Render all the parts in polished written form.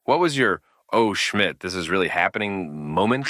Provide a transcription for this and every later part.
What was your, oh Schmidt, this is really happening moment?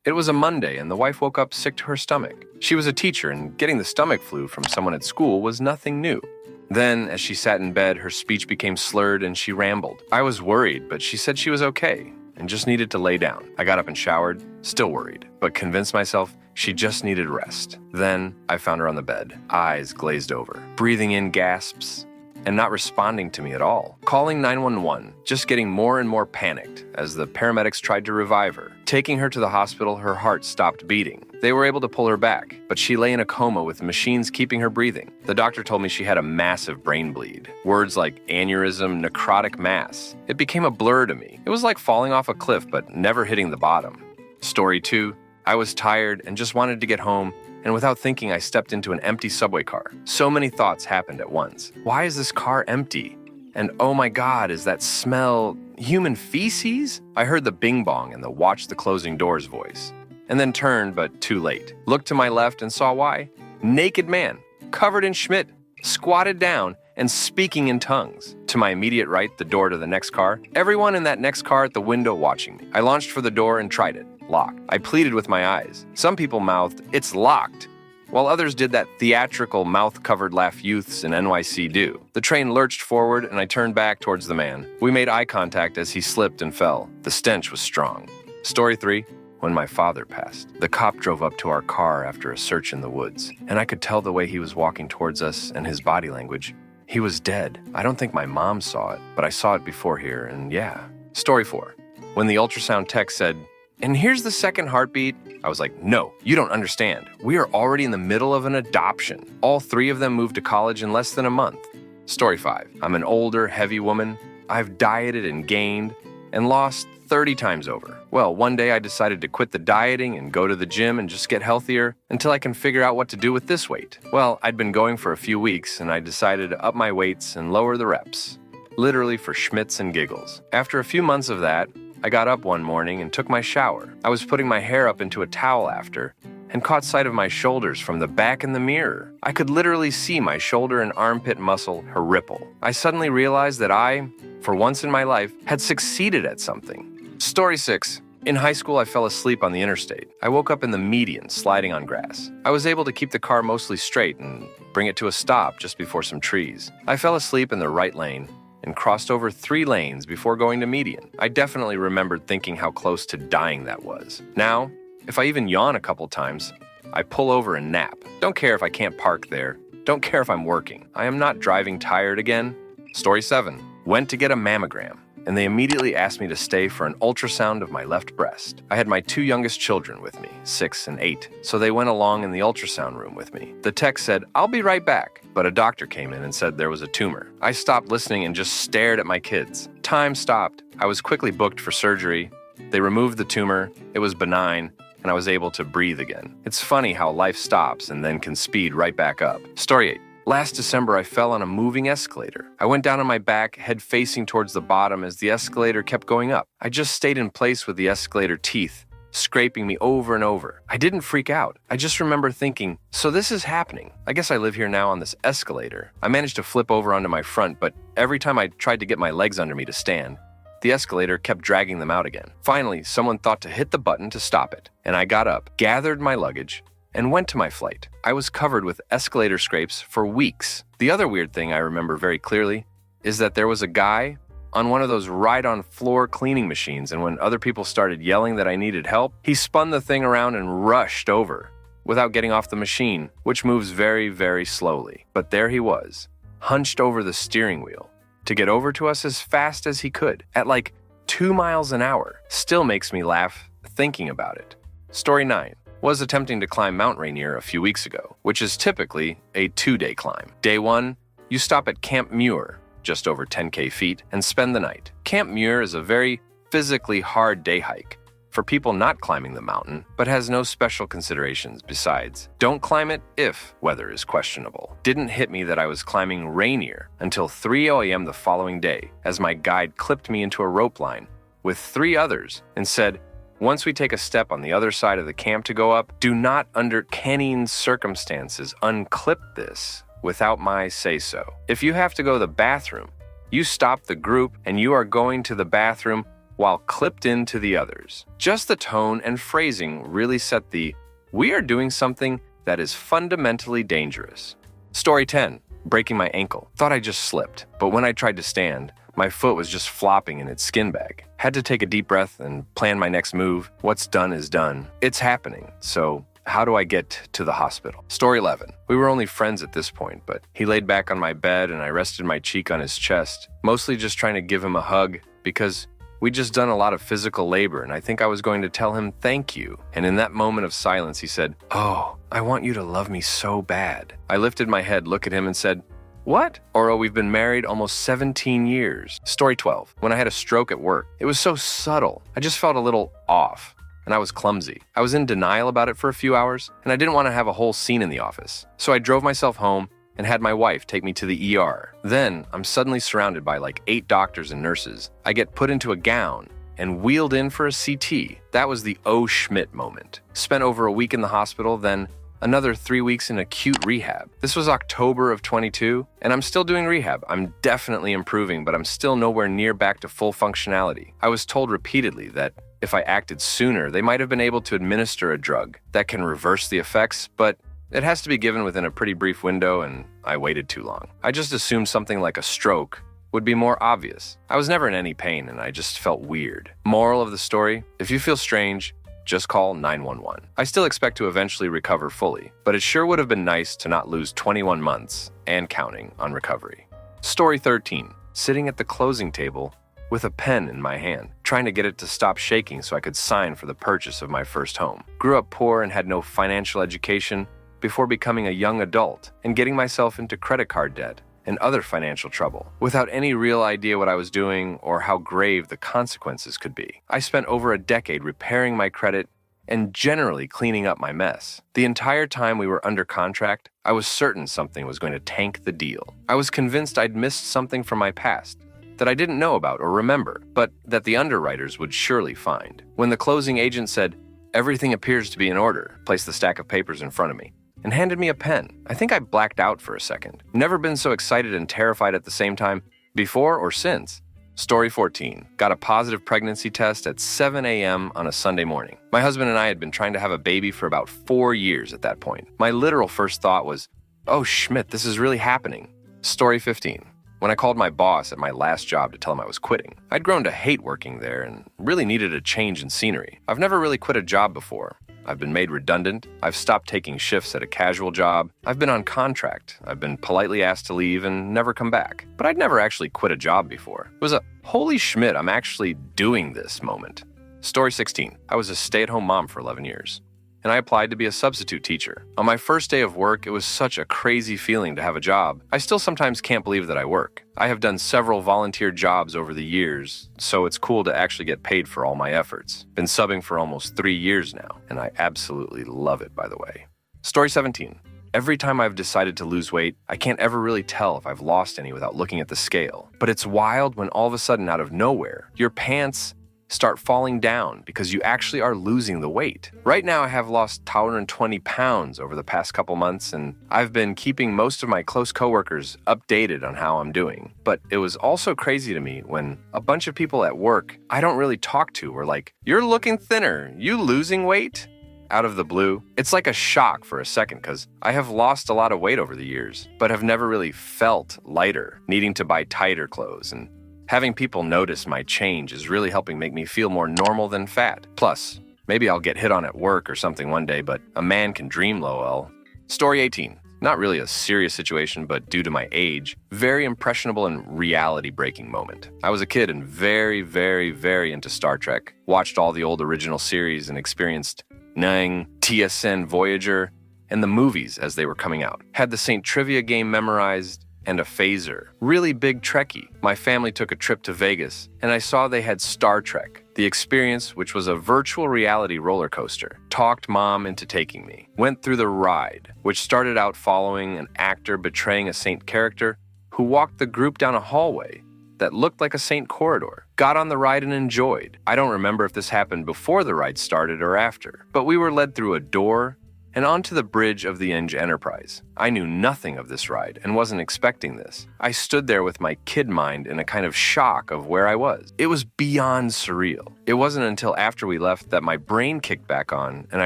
It was a Monday, and the wife woke up sick to her stomach. She was a teacher, and getting the stomach flu from someone at school was nothing new. Then, as she sat in bed, her speech became slurred and she rambled. I was worried, but she said she was okay and just needed to lay down. I got up and showered, still worried, but convinced myself she just needed rest. Then, I found her on the bed, eyes glazed over, breathing in gasps, and not responding to me at all. Calling 911, just getting more and more panicked as the paramedics tried to revive her. Taking her to the hospital, her heart stopped beating. They were able to pull her back, but she lay in a coma with machines keeping her breathing. The doctor told me she had a massive brain bleed. Words like aneurysm, necrotic mass. It became a blur to me. It was like falling off a cliff but never hitting the bottom. Story 2. I was tired and just wanted to get home, and without thinking, I stepped into an empty subway car. So many thoughts happened at once. Why is this car empty? And oh my God, is that smell human feces? I heard the bing bong and the watch the closing doors voice. And then turned, but too late. Looked to my left and saw why. Naked man, covered in Schmidt, squatted down and speaking in tongues. To my immediate right, the door to the next car. Everyone in that next car at the window watching me. I launched for the door and tried it. Locked. I pleaded with my eyes. Some people mouthed, "It's locked," while others did that theatrical mouth-covered laugh youths in NYC do. The train lurched forward and I turned back towards the man. We made eye contact as he slipped and fell. The stench was strong. Story 3. When my father passed, the cop drove up to our car after a search in the woods, and I could tell the way he was walking towards us and his body language. He was dead. I don't think my mom saw it, but I saw it before here, and yeah. Story 4. When the ultrasound tech said, "And here's the second heartbeat," I was like, "No, you don't understand. We are already in the middle of an adoption." All 3 of them moved to college in less than a month. Story 5. I'm an older, heavy woman. I've dieted and gained and lost 30 times over. Well, one day I decided to quit the dieting and go to the gym and just get healthier until I can figure out what to do with this weight. Well, I'd been going for a few weeks and I decided to up my weights and lower the reps. Literally for schmitz and giggles. After a few months of that, I got up one morning and took my shower. I was putting my hair up into a towel after and caught sight of my shoulders from the back in the mirror. I could literally see my shoulder and armpit muscle ripple. I suddenly realized that I, for once in my life, had succeeded at something. Story 6. In high school, I fell asleep on the interstate. I woke up in the median, sliding on grass. I was able to keep the car mostly straight and bring it to a stop just before some trees. I fell asleep in the right lane and crossed over 3 lanes before going to median. I definitely remembered thinking how close to dying that was. Now, if I even yawn a couple times, I pull over and nap. Don't care if I can't park there. Don't care if I'm working. I am not driving tired again. Story 7. Went to get a mammogram, and they immediately asked me to stay for an ultrasound of my left breast. I had my 2 youngest children with me, 6 and 8, so they went along in the ultrasound room with me. The tech said, "I'll be right back," but a doctor came in and said there was a tumor. I stopped listening and just stared at my kids. Time stopped. I was quickly booked for surgery. They removed the tumor. It was benign, and I was able to breathe again. It's funny how life stops and then can speed right back up. Story 8. Last December, I fell on a moving escalator. I went down on my back, head facing towards the bottom as the escalator kept going up. I just stayed in place with the escalator teeth, scraping me over and over. I didn't freak out. I just remember thinking, so this is happening. I guess I live here now on this escalator. I managed to flip over onto my front, but every time I tried to get my legs under me to stand, the escalator kept dragging them out again. Finally, someone thought to hit the button to stop it, and I got up, gathered my luggage, and went to my flight. I was covered with escalator scrapes for weeks. The other weird thing I remember very clearly is that there was a guy on one of those ride-on-floor cleaning machines, and when other people started yelling that I needed help, he spun the thing around and rushed over without getting off the machine, which moves very, very slowly. But there he was, hunched over the steering wheel to get over to us as fast as he could, at like 2 miles an hour. Still makes me laugh thinking about it. Story 9. Was attempting to climb Mount Rainier a few weeks ago, which is typically a 2-day climb. Day 1, you stop at Camp Muir, just over 10K feet, and spend the night. Camp Muir is a very physically hard day hike for people not climbing the mountain, but has no special considerations besides. Don't climb it if weather is questionable. Didn't hit me that I was climbing Rainier until 3 a.m. the following day, as my guide clipped me into a rope line with 3 others and said, "Once we take a step on the other side of the camp to go up, do not under any circumstances unclip this without my say-so. If you have to go to the bathroom, You stopped the group and you are going to the bathroom while clipped into the others. Just the tone and phrasing really set the "we are doing something that is fundamentally dangerous." Story 10. Breaking my ankle. Thought I just slipped, but when I tried to stand, my foot was just flopping in its skin bag. Had to take a deep breath and plan my next move. What's done is done. It's happening, so how do I get to the hospital? Story 11. We were only friends at this point, but he laid back on my bed and I rested my cheek on his chest, mostly just trying to give him a hug because we'd just done a lot of physical labor and I think I was going to tell him thank you. And in that moment of silence, he said, "Oh, I want you to love me so bad." I lifted my head, looked at him and said, "What?" Oro, we've been married almost 17 years. Story 12. When I had a stroke at work, it was so subtle. I just felt a little off. And I was clumsy. I was in denial about it for a few hours, and I didn't want to have a whole scene in the office. So I drove myself home and had my wife take me to the ER. Then I'm suddenly surrounded by like 8 doctors and nurses. I get put into a gown and wheeled in for a CT. That was the oh Schmidt moment. Spent over a week in the hospital, then another 3 weeks in acute rehab. This was October of 22, and I'm still doing rehab. I'm definitely improving, but I'm still nowhere near back to full functionality. I was told repeatedly that if I acted sooner, they might have been able to administer a drug that can reverse the effects, but it has to be given within a pretty brief window, and I waited too long. I just assumed something like a stroke would be more obvious. I was never in any pain, and I just felt weird. Moral of the story, if you feel strange, just call 911. I still expect to eventually recover fully, but it sure would have been nice to not lose 21 months and counting on recovery. Story 13. Sitting at the closing table with a pen in my hand, trying to get it to stop shaking so I could sign for the purchase of my first home. Grew up poor and had no financial education before becoming a young adult and getting myself into credit card debt and other financial trouble without any real idea what I was doing or how grave the consequences could be. I spent over a decade repairing my credit and generally cleaning up my mess. The entire time we were under contract, I was certain something was going to tank the deal. I was convinced I'd missed something from my past that I didn't know about or remember, but that the underwriters would surely find. When the closing agent said, "Everything appears to be in order," placed the stack of papers in front of me, and handed me a pen, I think I blacked out for a second. Never been so excited and terrified at the same time, before or since. Story 14. Got a positive pregnancy test at 7 a.m. on a Sunday morning. My husband and I had been trying to have a baby for about 4 years at that point. My literal first thought was, "Oh, Schmidt, this is really happening." Story 15. When I called my boss at my last job to tell him I was quitting. I'd grown to hate working there and really needed a change in scenery. I've never really quit a job before. I've been made redundant. I've stopped taking shifts at a casual job. I've been on contract. I've been politely asked to leave and never come back. But I'd never actually quit a job before. It was a holy Schmidt, I'm actually doing this moment. Story 16. I was a stay-at-home mom for 11 years. And I applied to be a substitute teacher. On my first day of work, it was such a crazy feeling to have a job. I still sometimes can't believe that I work. I have done several volunteer jobs over the years, so it's cool to actually get paid for all my efforts. Been subbing for almost 3 years now, and I absolutely love it, by the way. Story 17. Every time I've decided to lose weight, I can't ever really tell if I've lost any without looking at the scale. But it's wild when all of a sudden, out of nowhere, your pants start falling down because you actually are losing the weight. Right now, I have lost 120 pounds over the past couple months, and I've been keeping most of my close coworkers updated on how I'm doing. But it was also crazy to me when a bunch of people at work I don't really talk to were like, "You're looking thinner. You losing weight?" Out of the blue. It's like a shock for a second because I have lost a lot of weight over the years, but have never really felt lighter, needing to buy tighter clothes, and having people notice my change is really helping make me feel more normal than fat. Plus, maybe I'll get hit on at work or something one day, but a man can dream, lol. Story 18. Not really a serious situation, but due to my age, very impressionable and reality-breaking moment. I was a kid and very, very, very into Star Trek. Watched all the old original series and experienced Nang, TSN Voyager, and the movies as they were coming out. Had the Saint Trivia game memorized, and a phaser. Really big Trekkie. My family took a trip to Vegas, and I saw they had Star Trek. The experience, which was a virtual reality roller coaster, talked Mom into taking me. Went through the ride, which started out following an actor betraying a saint character who walked the group down a hallway that looked like a saint corridor. Got on the ride and enjoyed. I don't remember if this happened before the ride started or after, but we were led through a door and onto the bridge of the Enterprise. I knew nothing of this ride and wasn't expecting this. I stood there with my kid mind in a kind of shock of where I was. It was beyond surreal. It wasn't until after we left that my brain kicked back on and I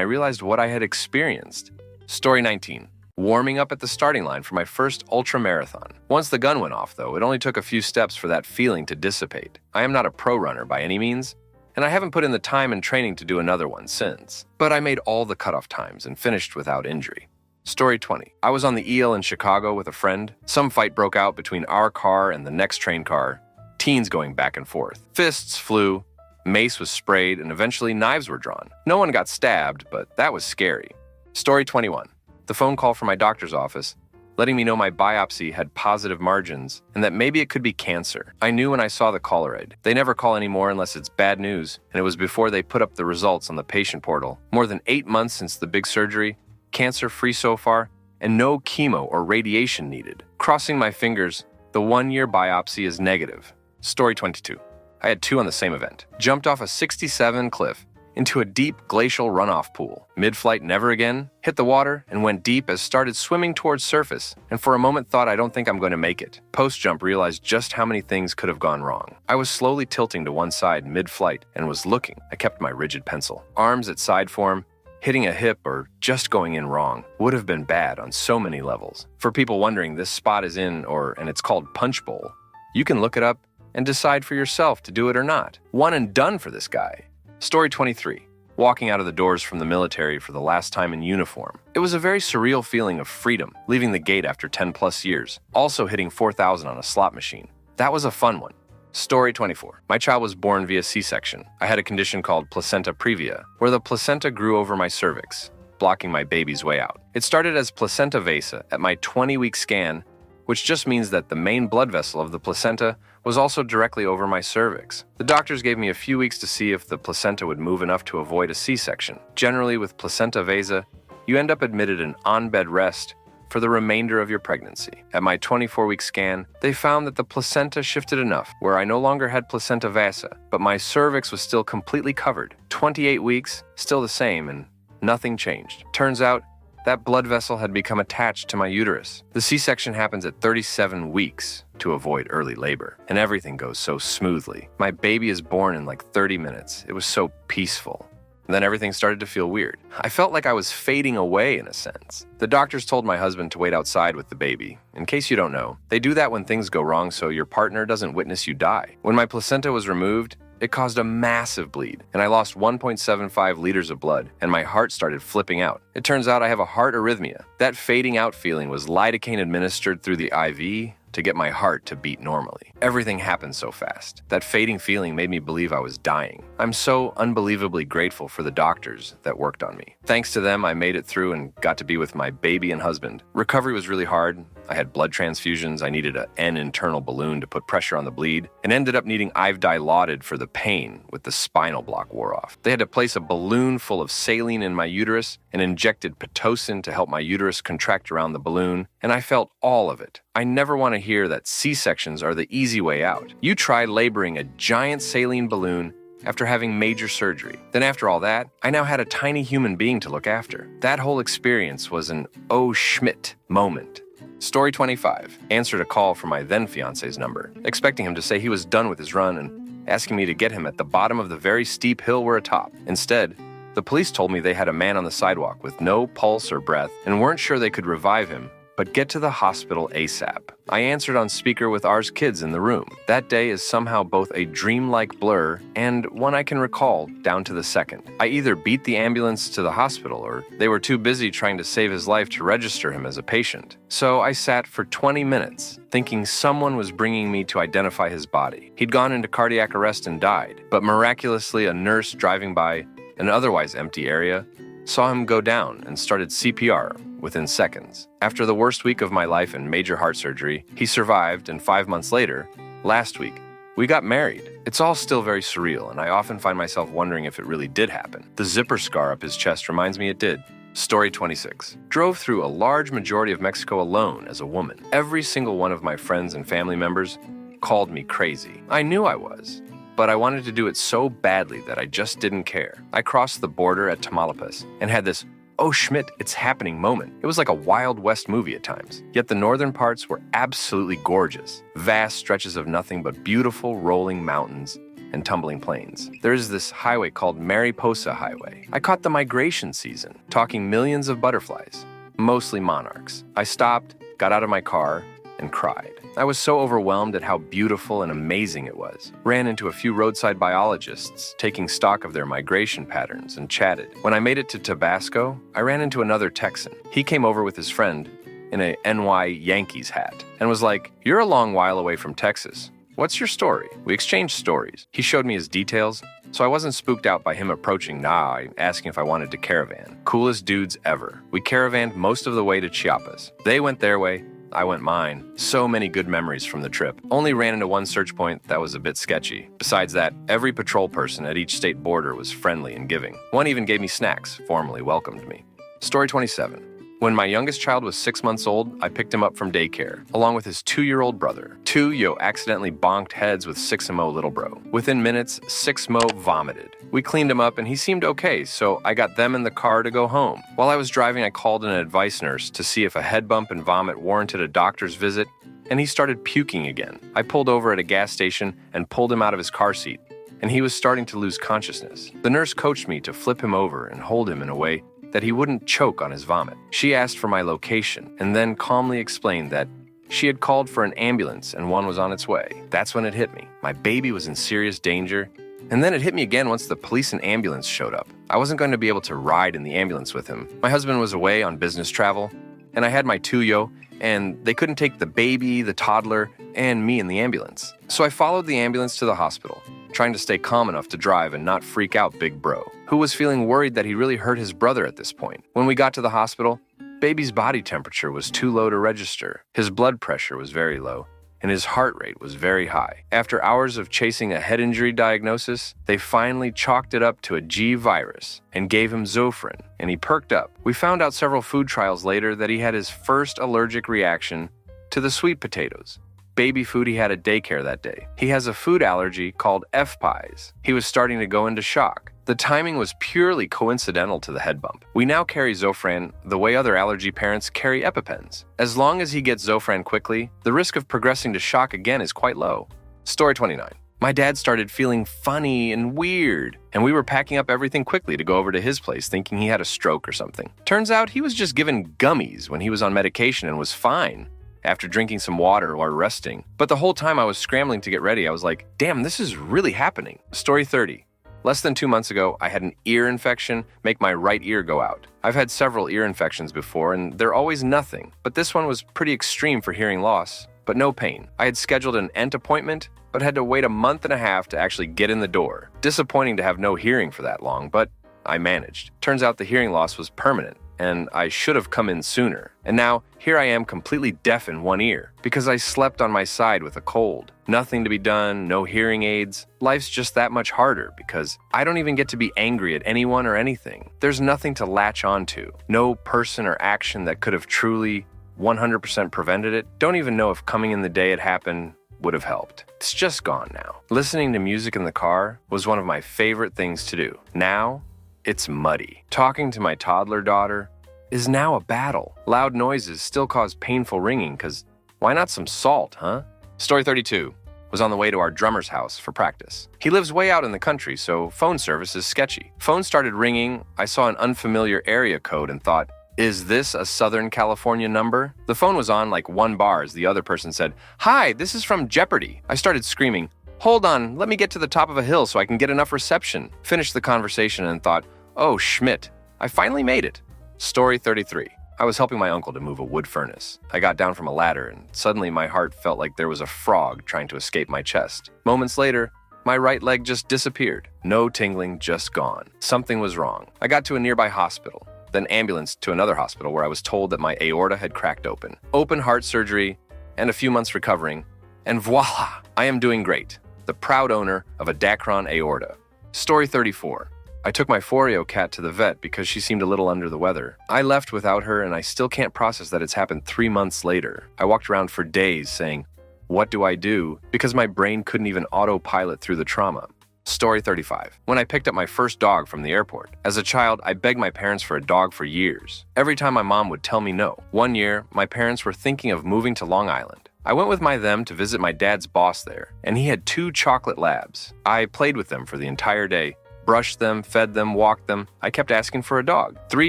realized what I had experienced. Story 19. Warming up at the starting line for my first ultra marathon. Once the gun went off, though, it only took a few steps for that feeling to dissipate. I am not a pro runner by any means, and I haven't put in the time and training to do another one since. But I made all the cutoff times and finished without injury. Story 20. I was on the EL in Chicago with a friend. Some fight broke out between our car and the next train car, teens going back and forth. Fists flew, mace was sprayed, and eventually knives were drawn. No one got stabbed, but that was scary. Story 21. The phone call from my doctor's office, letting me know my biopsy had positive margins and that maybe it could be cancer. I knew when I saw the caller ID. They never call anymore unless it's bad news, and it was before they put up the results on the patient portal. More than 8 months since the big surgery, cancer-free so far, and no chemo or radiation needed. Crossing my fingers, the 1-year biopsy is negative. Story 22. I had 2 on the same event. Jumped off a 67 cliff into a deep glacial runoff pool. Mid-flight, never again, hit the water and went deep as started swimming towards surface, and for a moment thought I don't think I'm going to make it. Post-jump realized just how many things could have gone wrong. I was slowly tilting to one side mid-flight and was looking. I kept my rigid pencil. Arms at side form, hitting a hip or just going in wrong would have been bad on so many levels. For people wondering, this spot is in, and it's called Punch Bowl. You can look it up and decide for yourself to do it or not. One and done for this guy. Story 23. Walking out of the doors from the military for the last time in uniform. It was a very surreal feeling of freedom, leaving the gate after 10 plus years, also hitting 4,000 on a slot machine. That was a fun one. Story 24. My child was born via C-section. I had a condition called placenta previa, where the placenta grew over my cervix, blocking my baby's way out. It started as placenta vasa at my 20-week scan, which just means that the main blood vessel of the placenta was also directly over my cervix. The doctors gave me a few weeks to see if the placenta would move enough to avoid a C-section. Generally, with placenta vasa, you end up admitted in on-bed rest for the remainder of your pregnancy. At my 24-week scan, they found that the placenta shifted enough where I no longer had placenta vasa, but my cervix was still completely covered. 28 weeks, still the same, and nothing changed. Turns out, that blood vessel had become attached to my uterus. The C-section happens at 37 weeks to avoid early labor, and everything goes so smoothly. My baby is born in like 30 minutes. It was so peaceful. And then everything started to feel weird. I felt like I was fading away in a sense. The doctors told my husband to wait outside with the baby. In case you don't know, they do that when things go wrong so your partner doesn't witness you die. When my placenta was removed, it caused a massive bleed, and I lost 1.75 liters of blood, and my heart started flipping out. It turns out I have a heart arrhythmia. That fading out feeling was lidocaine administered through the IV to get my heart to beat normally. Everything happened so fast. That fading feeling made me believe I was dying. I'm so unbelievably grateful for the doctors that worked on me. Thanks to them, I made it through and got to be with my baby and husband. Recovery was really hard. I had blood transfusions. I needed an internal balloon to put pressure on the bleed, and ended up needing IV dilaudid for the pain with the spinal block wore off. They had to place a balloon full of saline in my uterus and injected Pitocin to help my uterus contract around the balloon, and I felt all of it. I never want to hear that C-sections are the easy way out. You try laboring a giant saline balloon after having major surgery. Then after all that, I now had a tiny human being to look after. That whole experience was an oh Schmidt moment. Story 25. Answered a call from my then-fiance's number, expecting him to say he was done with his run and asking me to get him at the bottom of the very steep hill we're atop. Instead, the police told me they had a man on the sidewalk with no pulse or breath and weren't sure they could revive him, but get to the hospital ASAP. I answered on speaker with ours kids in the room. That day is somehow both a dreamlike blur and one I can recall down to the second. I either beat the ambulance to the hospital or they were too busy trying to save his life to register him as a patient. So I sat for 20 minutes thinking someone was bringing me to identify his body. He'd gone into cardiac arrest and died, but miraculously a nurse driving by an otherwise empty area saw him go down and started CPR within seconds. After the worst week of my life and major heart surgery, he survived, and 5 months later, last week, we got married. It's all still very surreal, and I often find myself wondering if it really did happen. The zipper scar up his chest reminds me it did. Story 26. Drove through a large majority of Mexico alone as a woman. Every single one of my friends and family members called me crazy. I knew I was, but I wanted to do it so badly that I just didn't care. I crossed the border at Tamaulipas and had this "Oh, Schmidt, it's happening" moment. It was like a Wild West movie at times. Yet the northern parts were absolutely gorgeous. Vast stretches of nothing but beautiful rolling mountains and tumbling plains. There is this highway called Mariposa Highway. I caught the migration season, talking millions of butterflies, mostly monarchs. I stopped, got out of my car, and cried. I was so overwhelmed at how beautiful and amazing it was. Ran into a few roadside biologists, taking stock of their migration patterns, and chatted. When I made it to Tabasco, I ran into another Texan. He came over with his friend in a NY Yankees hat and was like, "You're a long while away from Texas. What's your story?" We exchanged stories. He showed me his details, so I wasn't spooked out by him approaching asking if I wanted to caravan. Coolest dudes ever. We caravanned most of the way to Chiapas. They went their way, I went mine. So many good memories from the trip. Only ran into one search point that was a bit sketchy. Besides that, every patrol person at each state border was friendly and giving. One even gave me snacks, formally welcomed me. Story 27. When my youngest child was 6 months old, I picked him up from daycare, along with his 2-year-old brother. 2 accidentally bonked heads with 6-mo little bro. Within minutes, 6-mo vomited. We cleaned him up and he seemed okay, so I got them in the car to go home. While I was driving, I called an advice nurse to see if a head bump and vomit warranted a doctor's visit, and he started puking again. I pulled over at a gas station and pulled him out of his car seat, and he was starting to lose consciousness. The nurse coached me to flip him over and hold him in a way that he wouldn't choke on his vomit. She asked for my location and then calmly explained that she had called for an ambulance and one was on its way. That's when it hit me. My baby was in serious danger, and then it hit me again once the police and ambulance showed up. I wasn't going to be able to ride in the ambulance with him. My husband was away on business travel, and I had my 2-yo, and they couldn't take the baby, the toddler, and me in the ambulance. So I followed the ambulance to the hospital, trying to stay calm enough to drive and not freak out Big Bro, who was feeling worried that he really hurt his brother at this point. When we got to the hospital, baby's body temperature was too low to register. His blood pressure was very low, and his heart rate was very high. After hours of chasing a head injury diagnosis, they finally chalked it up to a G virus and gave him Zofran, and he perked up. We found out several food trials later that he had his first allergic reaction to the sweet potatoes, baby food he had at daycare that day. He has a food allergy called F-pies. He was starting to go into shock. The timing was purely coincidental to the head bump. We now carry Zofran the way other allergy parents carry EpiPens. As long as he gets Zofran quickly, the risk of progressing to shock again is quite low. Story 29. My dad started feeling funny and weird, and we were packing up everything quickly to go over to his place thinking he had a stroke or something. Turns out he was just given gummies when he was on medication and was fine after drinking some water or resting. But the whole time I was scrambling to get ready, I was like, damn, this is really happening. Story 30. Less than 2 months ago, I had an ear infection make my right ear go out. I've had several ear infections before, and they're always nothing, but this one was pretty extreme for hearing loss, but no pain. I had scheduled an ENT appointment, but had to wait a month and a half to actually get in the door. Disappointing to have no hearing for that long, but I managed. Turns out the hearing loss was permanent, and I should have come in sooner. And now, here I am completely deaf in one ear because I slept on my side with a cold. Nothing to be done, no hearing aids. Life's just that much harder because I don't even get to be angry at anyone or anything. There's nothing to latch onto. No person or action that could have truly 100% prevented it. Don't even know if coming in the day it happened would have helped. It's just gone now. Listening to music in the car was one of my favorite things to do. Now, it's muddy. Talking to my toddler daughter is now a battle. Loud noises still cause painful ringing because why not some salt, huh? Story 32. Was on the way to our drummer's house for practice. He lives way out in the country, so phone service is sketchy. Phone started ringing, I saw an unfamiliar area code and thought, is this a Southern California number? The phone was on like 1 bar as the other person said, "Hi, this is from Jeopardy!" I started screaming, "Hold on, let me get to the top of a hill so I can get enough reception." Finished the conversation and thought, oh, Schmidt, I finally made it. Story 33. I was helping my uncle to move a wood furnace. I got down from a ladder and suddenly my heart felt like there was a frog trying to escape my chest. Moments later, my right leg just disappeared. No tingling, just gone. Something was wrong. I got to a nearby hospital, then ambulance to another hospital where I was told that my aorta had cracked open. Open heart surgery and a few months recovering, and voila, I am doing great. The proud owner of a Dacron aorta. Story 34. I took my Foreo cat to the vet because she seemed a little under the weather. I left without her and I still can't process that it's happened 3 months later. I walked around for days saying, what do I do? Because my brain couldn't even autopilot through the trauma. Story 35. When I picked up my first dog from the airport. As a child, I begged my parents for a dog for years. Every time my mom would tell me no. One year, my parents were thinking of moving to Long Island. I went with them to visit my dad's boss there, and he had 2 chocolate labs. I played with them for the entire day, brushed them, fed them, walked them. I kept asking for a dog. 3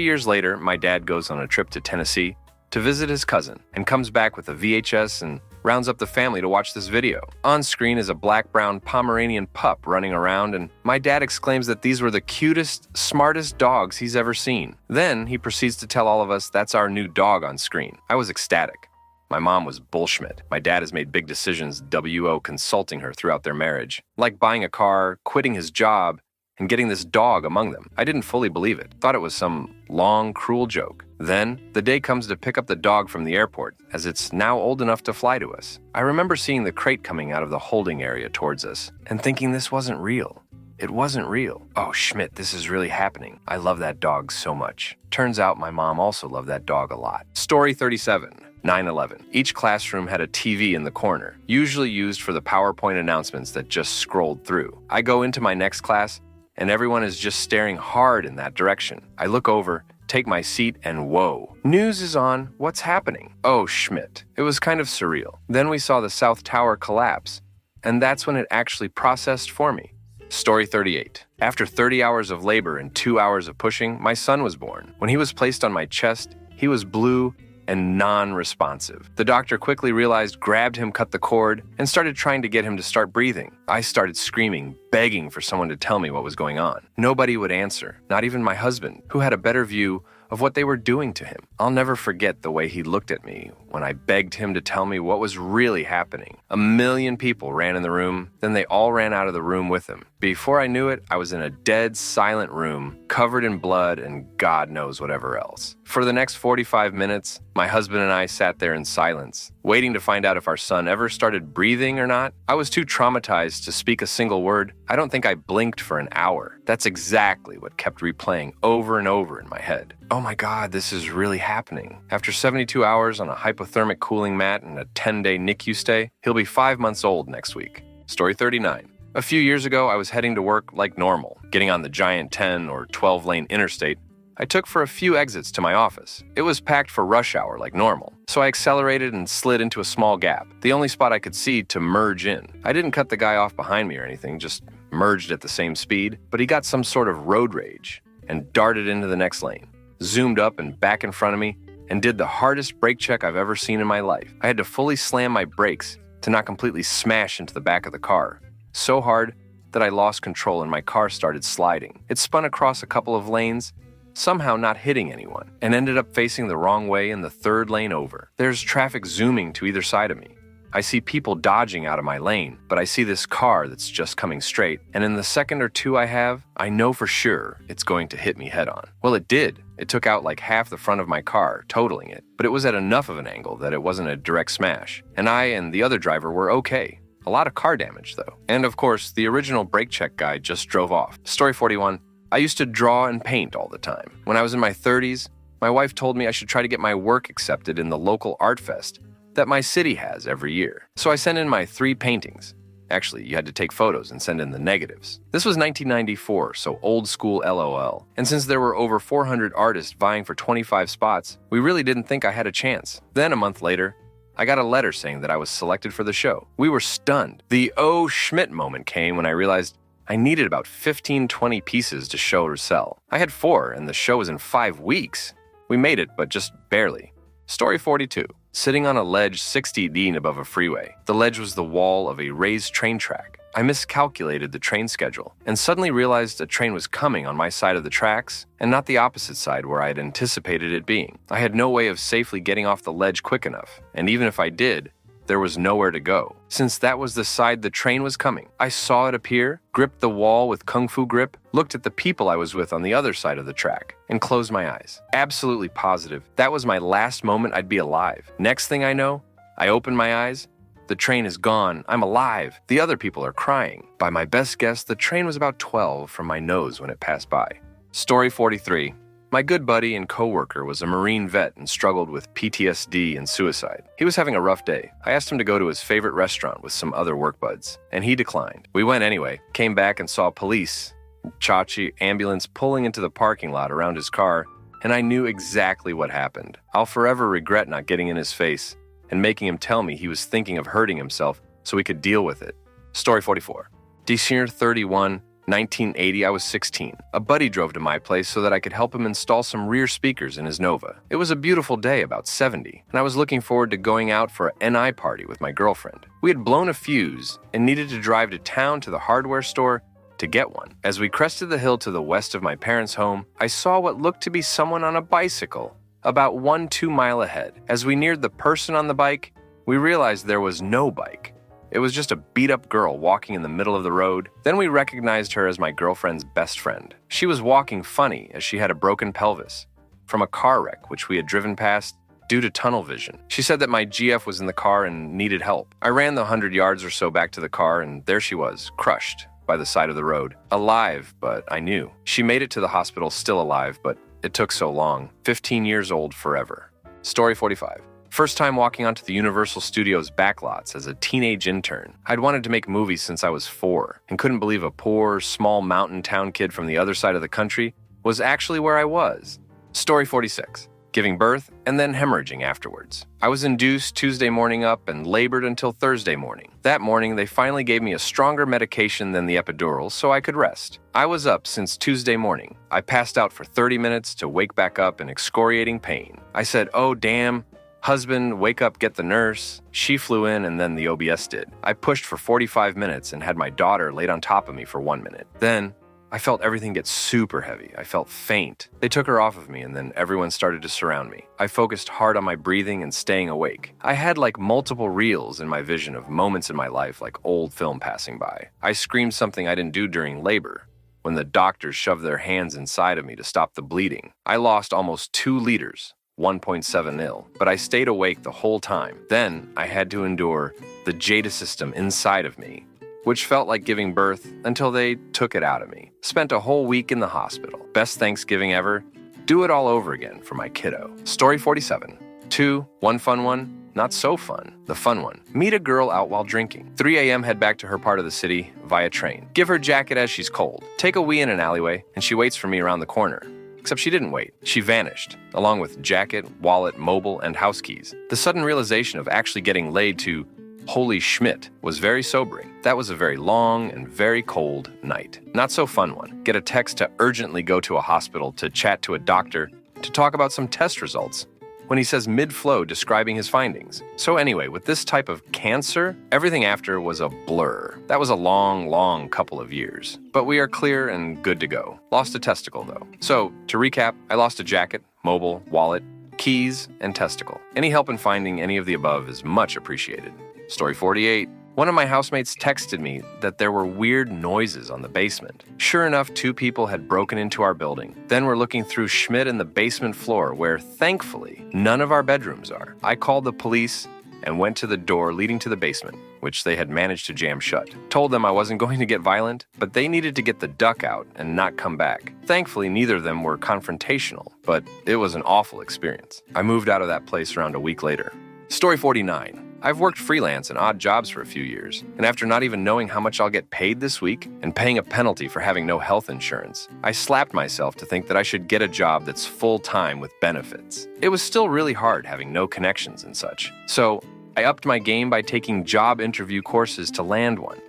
years later, my dad goes on a trip to Tennessee to visit his cousin and comes back with a VHS and rounds up the family to watch this video. On screen is a black-brown Pomeranian pup running around, and my dad exclaims that these were the cutest, smartest dogs he's ever seen. Then he proceeds to tell all of us that's our new dog on screen. I was ecstatic. My mom was bullshit. My dad has made big decisions, WO consulting her throughout their marriage, like buying a car, quitting his job, and getting this dog among them. I didn't fully believe it. Thought it was some long, cruel joke. Then, the day comes to pick up the dog from the airport, as it's now old enough to fly to us. I remember seeing the crate coming out of the holding area towards us, and thinking this wasn't real. It wasn't real. Oh, Schmidt, this is really happening. I love that dog so much. Turns out my mom also loved that dog a lot. Story 37. 9/11. Each classroom had a TV in the corner, usually used for the PowerPoint announcements that just scrolled through. I go into my next class, and everyone is just staring hard in that direction. I look over, take my seat, and whoa. News is on. What's happening? Oh, Schmidt. It was kind of surreal. Then we saw the South Tower collapse, and that's when it actually processed for me. Story 38. After 30 hours of labor and 2 hours of pushing, my son was born. When he was placed on my chest, he was blue and non-responsive. The doctor quickly realized, grabbed him, cut the cord, and started trying to get him to start breathing. I started screaming, begging for someone to tell me what was going on. Nobody would answer, not even my husband, who had a better view of what they were doing to him. I'll never forget the way he looked at me when I begged him to tell me what was really happening. 1,000,000 people ran in the room, then they all ran out of the room with him. Before I knew it, I was in a dead, silent room, covered in blood and God knows whatever else. For the next 45 minutes, my husband and I sat there in silence, waiting to find out if our son ever started breathing or not. I was too traumatized to speak a single word. I don't think I blinked for an hour. That's exactly what kept replaying over and over in my head. Oh my God, this is really happening. After 72 hours on a hypothermic cooling mat and a 10-day NICU stay, he'll be 5 months old next week. Story 39. A few years ago, I was heading to work like normal, getting on the giant 10 or 12-lane interstate. I took for a few exits to my office. It was packed for rush hour like normal, so I accelerated and slid into a small gap, the only spot I could see to merge in. I didn't cut the guy off behind me or anything, just merged at the same speed, but he got some sort of road rage and darted into the next lane, zoomed up and back in front of me, and did the hardest brake check I've ever seen in my life. I had to fully slam my brakes to not completely smash into the back of the car, so hard that I lost control and my car started sliding. It spun across a couple of lanes, somehow not hitting anyone, and ended up facing the wrong way in the 3rd lane over. There's traffic zooming to either side of me. I see people dodging out of my lane, but I see this car that's just coming straight, and in the second or two I have, I know for sure it's going to hit me head on. Well, it did. It took out like half the front of my car, totaling it, but it was at enough of an angle that it wasn't a direct smash, and I and the other driver were okay. A lot of car damage, though. And of course, the original brake check guy just drove off. Story 41. I used to draw and paint all the time. When I was in my 30s, my wife told me I should try to get my work accepted in the local art fest that my city has every year. So I sent in my 3 paintings. Actually, you had to take photos and send in the negatives. This was 1994, so old school LOL. And since there were over 400 artists vying for 25 spots, we really didn't think I had a chance. Then a month later, I got a letter saying that I was selected for the show. We were stunned. The oh Schmidt moment came when I realized I needed about 15-20 pieces to show or sell. I had 4, and the show was in 5 weeks. We made it, but just barely. Story 42. Sitting on a ledge 60 feet above a freeway. The ledge was the wall of a raised train track. I miscalculated the train schedule and suddenly realized a train was coming on my side of the tracks and not the opposite side where I had anticipated it being. I had no way of safely getting off the ledge quick enough, and even if I did, there was nowhere to go. Since that was the side the train was coming, I saw it appear, gripped the wall with kung fu grip, looked at the people I was with on the other side of the track, and closed my eyes. Absolutely positive that was my last moment I'd be alive. Next thing I know, I open my eyes. The train is gone. I'm alive. The other people are crying. By my best guess, the train was about 12 from my nose when it passed by. Story 43. My good buddy and coworker was a Marine vet and struggled with PTSD and suicide. He was having a rough day. I asked him to go to his favorite restaurant with some other work buds, and he declined. We went anyway, came back and saw police, Chachi ambulance pulling into the parking lot around his car, and I knew exactly what happened. I'll forever regret not getting in his face and making him tell me he was thinking of hurting himself so we could deal with it. Story 44. December 31, 1980, I was 16. A buddy drove to my place so that I could help him install some rear speakers in his Nova. It was a beautiful day, about 70, and I was looking forward to going out for an NI party with my girlfriend. We had blown a fuse and needed to drive to town to the hardware store to get one. As we crested the hill to the west of my parents' home, I saw what looked to be someone on a bicycle about 1-2 miles ahead. As we neared the person on the bike, we realized there was no bike. It was just a beat-up girl walking in the middle of the road. Then we recognized her as my girlfriend's best friend. She was walking funny as she had a broken pelvis from a car wreck which we had driven past due to tunnel vision. She said that my GF was in the car and needed help. I ran the 100 yards or so back to the car, and there she was, crushed by the side of the road. Alive, but I knew. She made it to the hospital still alive, but it took so long. 15 years old forever. Story 45. First time walking onto the Universal Studios backlots as a teenage intern. I'd wanted to make movies since I was 4 and couldn't believe a poor, small mountain town kid from the other side of the country was actually where I was. Story 46. Giving birth and then hemorrhaging afterwards. I was induced Tuesday morning up and labored until Thursday morning. That morning, they finally gave me a stronger medication than the epidural so I could rest. I was up since Tuesday morning. I passed out for 30 minutes to wake back up in excoriating pain. I said, "Oh, damn. Husband, wake up, get the nurse." She flew in and then the OBS did. I pushed for 45 minutes and had my daughter laid on top of me for 1 minute. Then I felt everything get super heavy. I felt faint. They took her off of me and then everyone started to surround me. I focused hard on my breathing and staying awake. I had like multiple reels in my vision of moments in my life like old film passing by. I screamed something I didn't do during labor when the doctors shoved their hands inside of me to stop the bleeding. I lost almost 2 liters. 1.7 mil, but I stayed awake the whole time. Then I had to endure the Jada system inside of me, which felt like giving birth until they took it out of me. Spent a whole week in the hospital. Best Thanksgiving ever. Do it all over again for my kiddo. Story 47. 2, 1 fun one, not so fun. The fun one. Meet a girl out while drinking. 3 a.m. head back to her part of the city via train. Give her jacket as she's cold. Take a wee in an alleyway, and she waits for me around the corner. Except she didn't wait. She vanished, along with jacket, wallet, mobile, and house keys. The sudden realization of actually getting laid to holy Schmidt was very sobering. That was a very long and very cold night. Not so fun one. Get a text to urgently go to a hospital to chat to a doctor to talk about some test results when he says mid-flow describing his findings. So anyway, with this type of cancer, everything after was a blur. That was a long, long couple of years. But we are clear and good to go. Lost a testicle, though. So, to recap, I lost a jacket, mobile, wallet, keys, and testicle. Any help in finding any of the above is much appreciated. Story 48. One of my housemates texted me that there were weird noises on the basement. Sure enough, 2 people had broken into our building. Then we're looking through Schmidt in the basement floor where, thankfully, none of our bedrooms are. I called the police and went to the door leading to the basement, which they had managed to jam shut. Told them I wasn't going to get violent, but they needed to get the duck out and not come back. Thankfully, neither of them were confrontational, but it was an awful experience. I moved out of that place around a week later. Story 49. I've worked freelance and odd jobs for a few years, and after not even knowing how much I'll get paid this week and paying a penalty for having no health insurance, I slapped myself to think that I should get a job that's full-time with benefits. It was still really hard having no connections and such, so I upped my game by taking job interview courses to land one.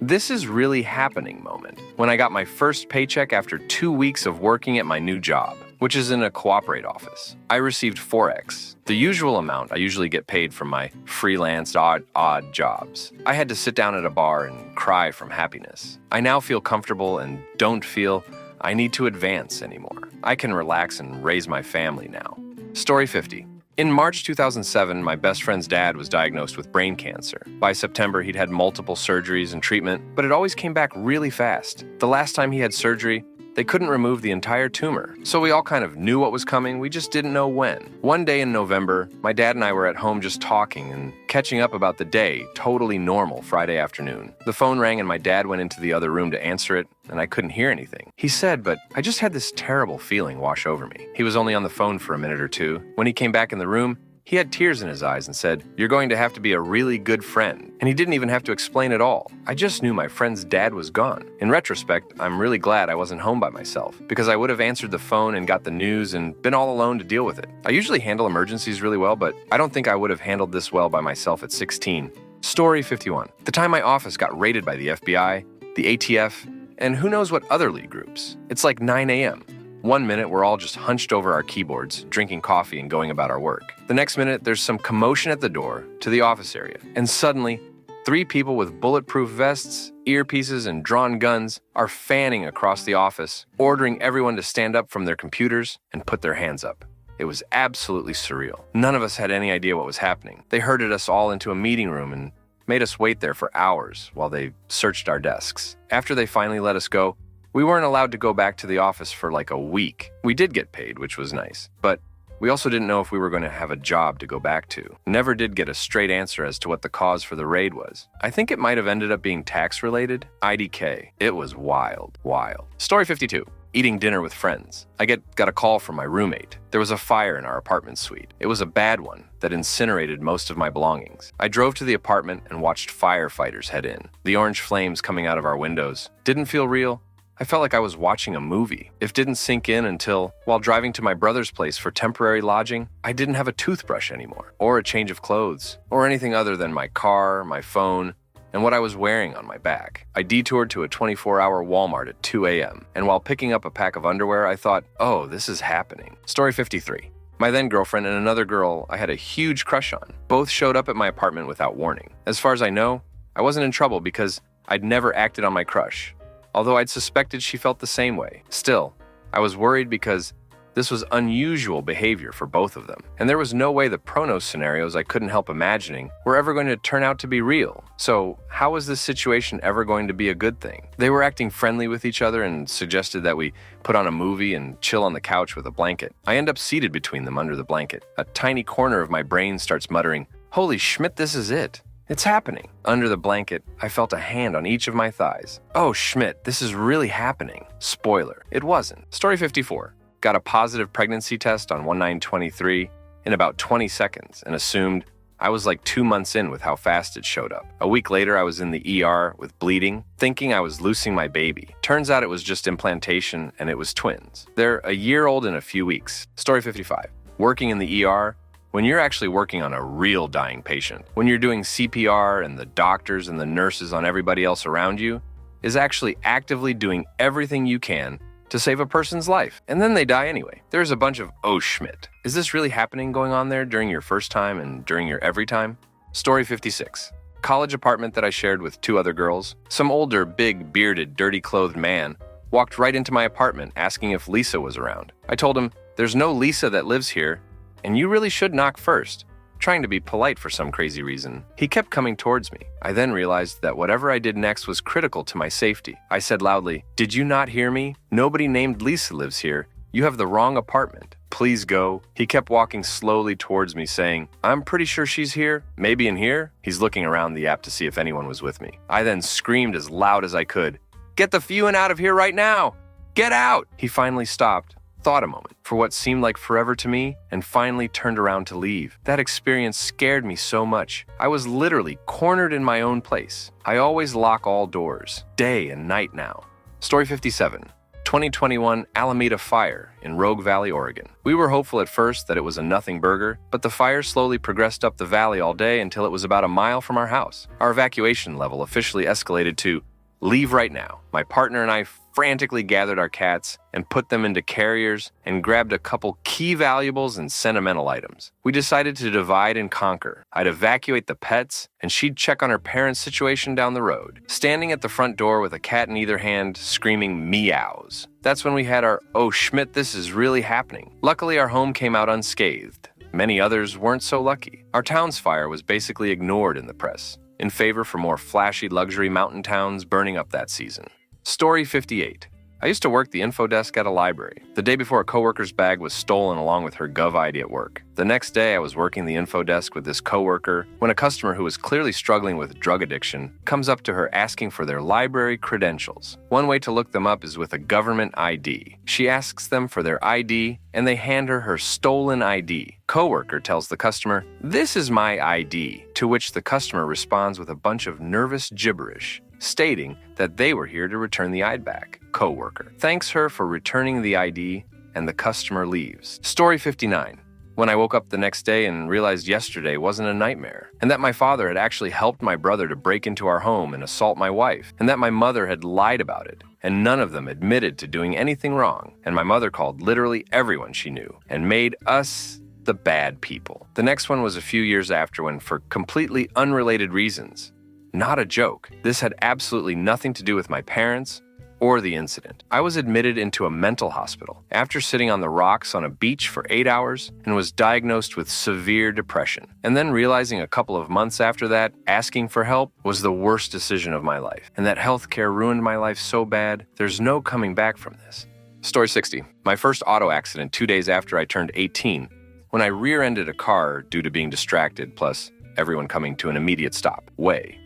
This is really happening moment when I got my first paycheck after 2 weeks of working at my new job, which is in a cooperate office. I received 4x, the usual amount I usually get paid from my freelance odd jobs. I had to sit down at a bar and cry from happiness. I now feel comfortable and don't feel I need to advance anymore. I can relax and raise my family now. Story 50. In March 2007, my best friend's dad was diagnosed with brain cancer. By September, he'd had multiple surgeries and treatment, but it always came back really fast. The last time he had surgery, They couldn't remove the entire tumor, so we all kind of knew what was coming, we just didn't know when. One day in November, my dad and I were at home just talking and catching up about the day, totally normal Friday afternoon. The phone rang and my dad went into the other room to answer it, and I couldn't hear anything. He said, but I just had this terrible feeling wash over me. He was only on the phone for a minute or two. When he came back in the room, he had tears in his eyes and said, "You're going to have to be a really good friend." And he didn't even have to explain it all. I just knew my friend's dad was gone. In retrospect, I'm really glad I wasn't home by myself, because I would have answered the phone and got the news and been all alone to deal with it. I usually handle emergencies really well, but I don't think I would have handled this well by myself at 16. Story 51. The time my office got raided by the FBI, the ATF, and who knows what other league groups. It's like 9 a.m. One minute, we're all just hunched over our keyboards, drinking coffee and going about our work. The next minute, there's some commotion at the door to the office area. And suddenly, 3 people with bulletproof vests, earpieces, and drawn guns are fanning across the office, ordering everyone to stand up from their computers and put their hands up. It was absolutely surreal. None of us had any idea what was happening. They herded us all into a meeting room and made us wait there for hours while they searched our desks. After they finally let us go, we weren't allowed to go back to the office for like a week. We did get paid, which was nice, but we also didn't know if we were going to have a job to go back to. Never did get a straight answer as to what the cause for the raid was. I think it might have ended up being tax-related. IDK. It was wild. Story 52. Eating dinner with friends. I got a call from my roommate. There was a fire in our apartment suite. It was a bad one that incinerated most of my belongings. I drove to the apartment and watched firefighters head in. The orange flames coming out of our windows didn't feel real. I felt like I was watching a movie. It didn't sink in until, while driving to my brother's place for temporary lodging, I didn't have a toothbrush anymore, or a change of clothes, or anything other than my car, my phone, and what I was wearing on my back. I detoured to a 24-hour Walmart at 2 a.m., and while picking up a pack of underwear, I thought, oh, this is happening. Story 53. My then-girlfriend and another girl I had a huge crush on both showed up at my apartment without warning. As far as I know, I wasn't in trouble because I'd never acted on my crush, although I'd suspected she felt the same way. Still, I was worried because this was unusual behavior for both of them, and there was no way the Pronos scenarios I couldn't help imagining were ever going to turn out to be real. So how was this situation ever going to be a good thing? They were acting friendly with each other and suggested that we put on a movie and chill on the couch with a blanket. I end up seated between them under the blanket. A tiny corner of my brain starts muttering, "Holy Schmidt, this is it. It's happening." Under the blanket, I felt a hand on each of my thighs. Oh, Schmidt, this is really happening. Spoiler, it wasn't. Story 54. Got a positive pregnancy test on 1/9/23 in about 20 seconds and assumed I was like 2 months in with how fast it showed up. A week later, I was in the ER with bleeding, thinking I was losing my baby. Turns out it was just implantation and it was twins. They're a year old in a few weeks. Story 55. Working in the ER, when you're actually working on a real dying patient, when you're doing CPR and the doctors and the nurses on everybody else around you is actually actively doing everything you can to save a person's life, and then they die anyway. There's a bunch of, oh Schmidt, is this really happening going on there during your first time and during your every time? Story 56. College apartment that I shared with 2 other girls. Some older, big, bearded, dirty-clothed man walked right into my apartment asking if Lisa was around. I told him, there's no Lisa that lives here, and you really should knock first. Trying to be polite for some crazy reason. He kept coming towards me. I then realized that whatever I did next was critical to my safety. I said loudly, "Did you not hear me? Nobody named Lisa lives here. You have the wrong apartment. Please go." He kept walking slowly towards me saying, "I'm pretty sure she's here. Maybe in here?" He's looking around the app to see if anyone was with me. I then screamed as loud as I could, "Get the Fuin out of here right now! Get out!" He finally stopped, thought a moment for what seemed like forever to me, and finally turned around to leave. That experience scared me so much. I was literally cornered in my own place. I always lock all doors, day and night now. Story 57. 2021 Alameda fire in Rogue Valley, Oregon. We were hopeful at first that it was a nothing burger, but the fire slowly progressed up the valley all day until it was about a mile from our house. Our evacuation level officially escalated to leave right now. My partner and I frantically gathered our cats and put them into carriers and grabbed a couple key valuables and sentimental items. We decided to divide and conquer. I'd evacuate the pets, and she'd check on her parents' situation down the road, standing at the front door with a cat in either hand, screaming meows. That's when we had our, oh Schmidt, this is really happening. Luckily, our home came out unscathed. Many others weren't so lucky. Our town's fire was basically ignored in the press, in favor for more flashy luxury mountain towns burning up that season. Story 58. I used to work the info desk at a library. The day before, a coworker's bag was stolen along with her Gov ID at work. The next day, I was working the info desk with this coworker when a customer who was clearly struggling with drug addiction comes up to her asking for their library credentials. One way to look them up is with a government ID. She asks them for their ID, and they hand her stolen ID. Coworker tells the customer, "This is my ID," to which the customer responds with a bunch of nervous gibberish, stating that they were here to return the ID back. Coworker thanks her for returning the ID, and the customer leaves. Story 59. When I woke up the next day and realized yesterday wasn't a nightmare, and that my father had actually helped my brother to break into our home and assault my wife, and that my mother had lied about it, and none of them admitted to doing anything wrong, and my mother called literally everyone she knew and made us the bad people. The next one was a few years after when, for completely unrelated reasons, not a joke, this had absolutely nothing to do with my parents or the incident, I was admitted into a mental hospital after sitting on the rocks on a beach for 8 hours and was diagnosed with severe depression. And then realizing a couple of months after that, asking for help was the worst decision of my life, and that healthcare ruined my life so bad, there's no coming back from this. Story 60. My first auto accident 2 days after I turned 18, when I rear-ended a car due to being distracted, plus everyone coming to an immediate stop.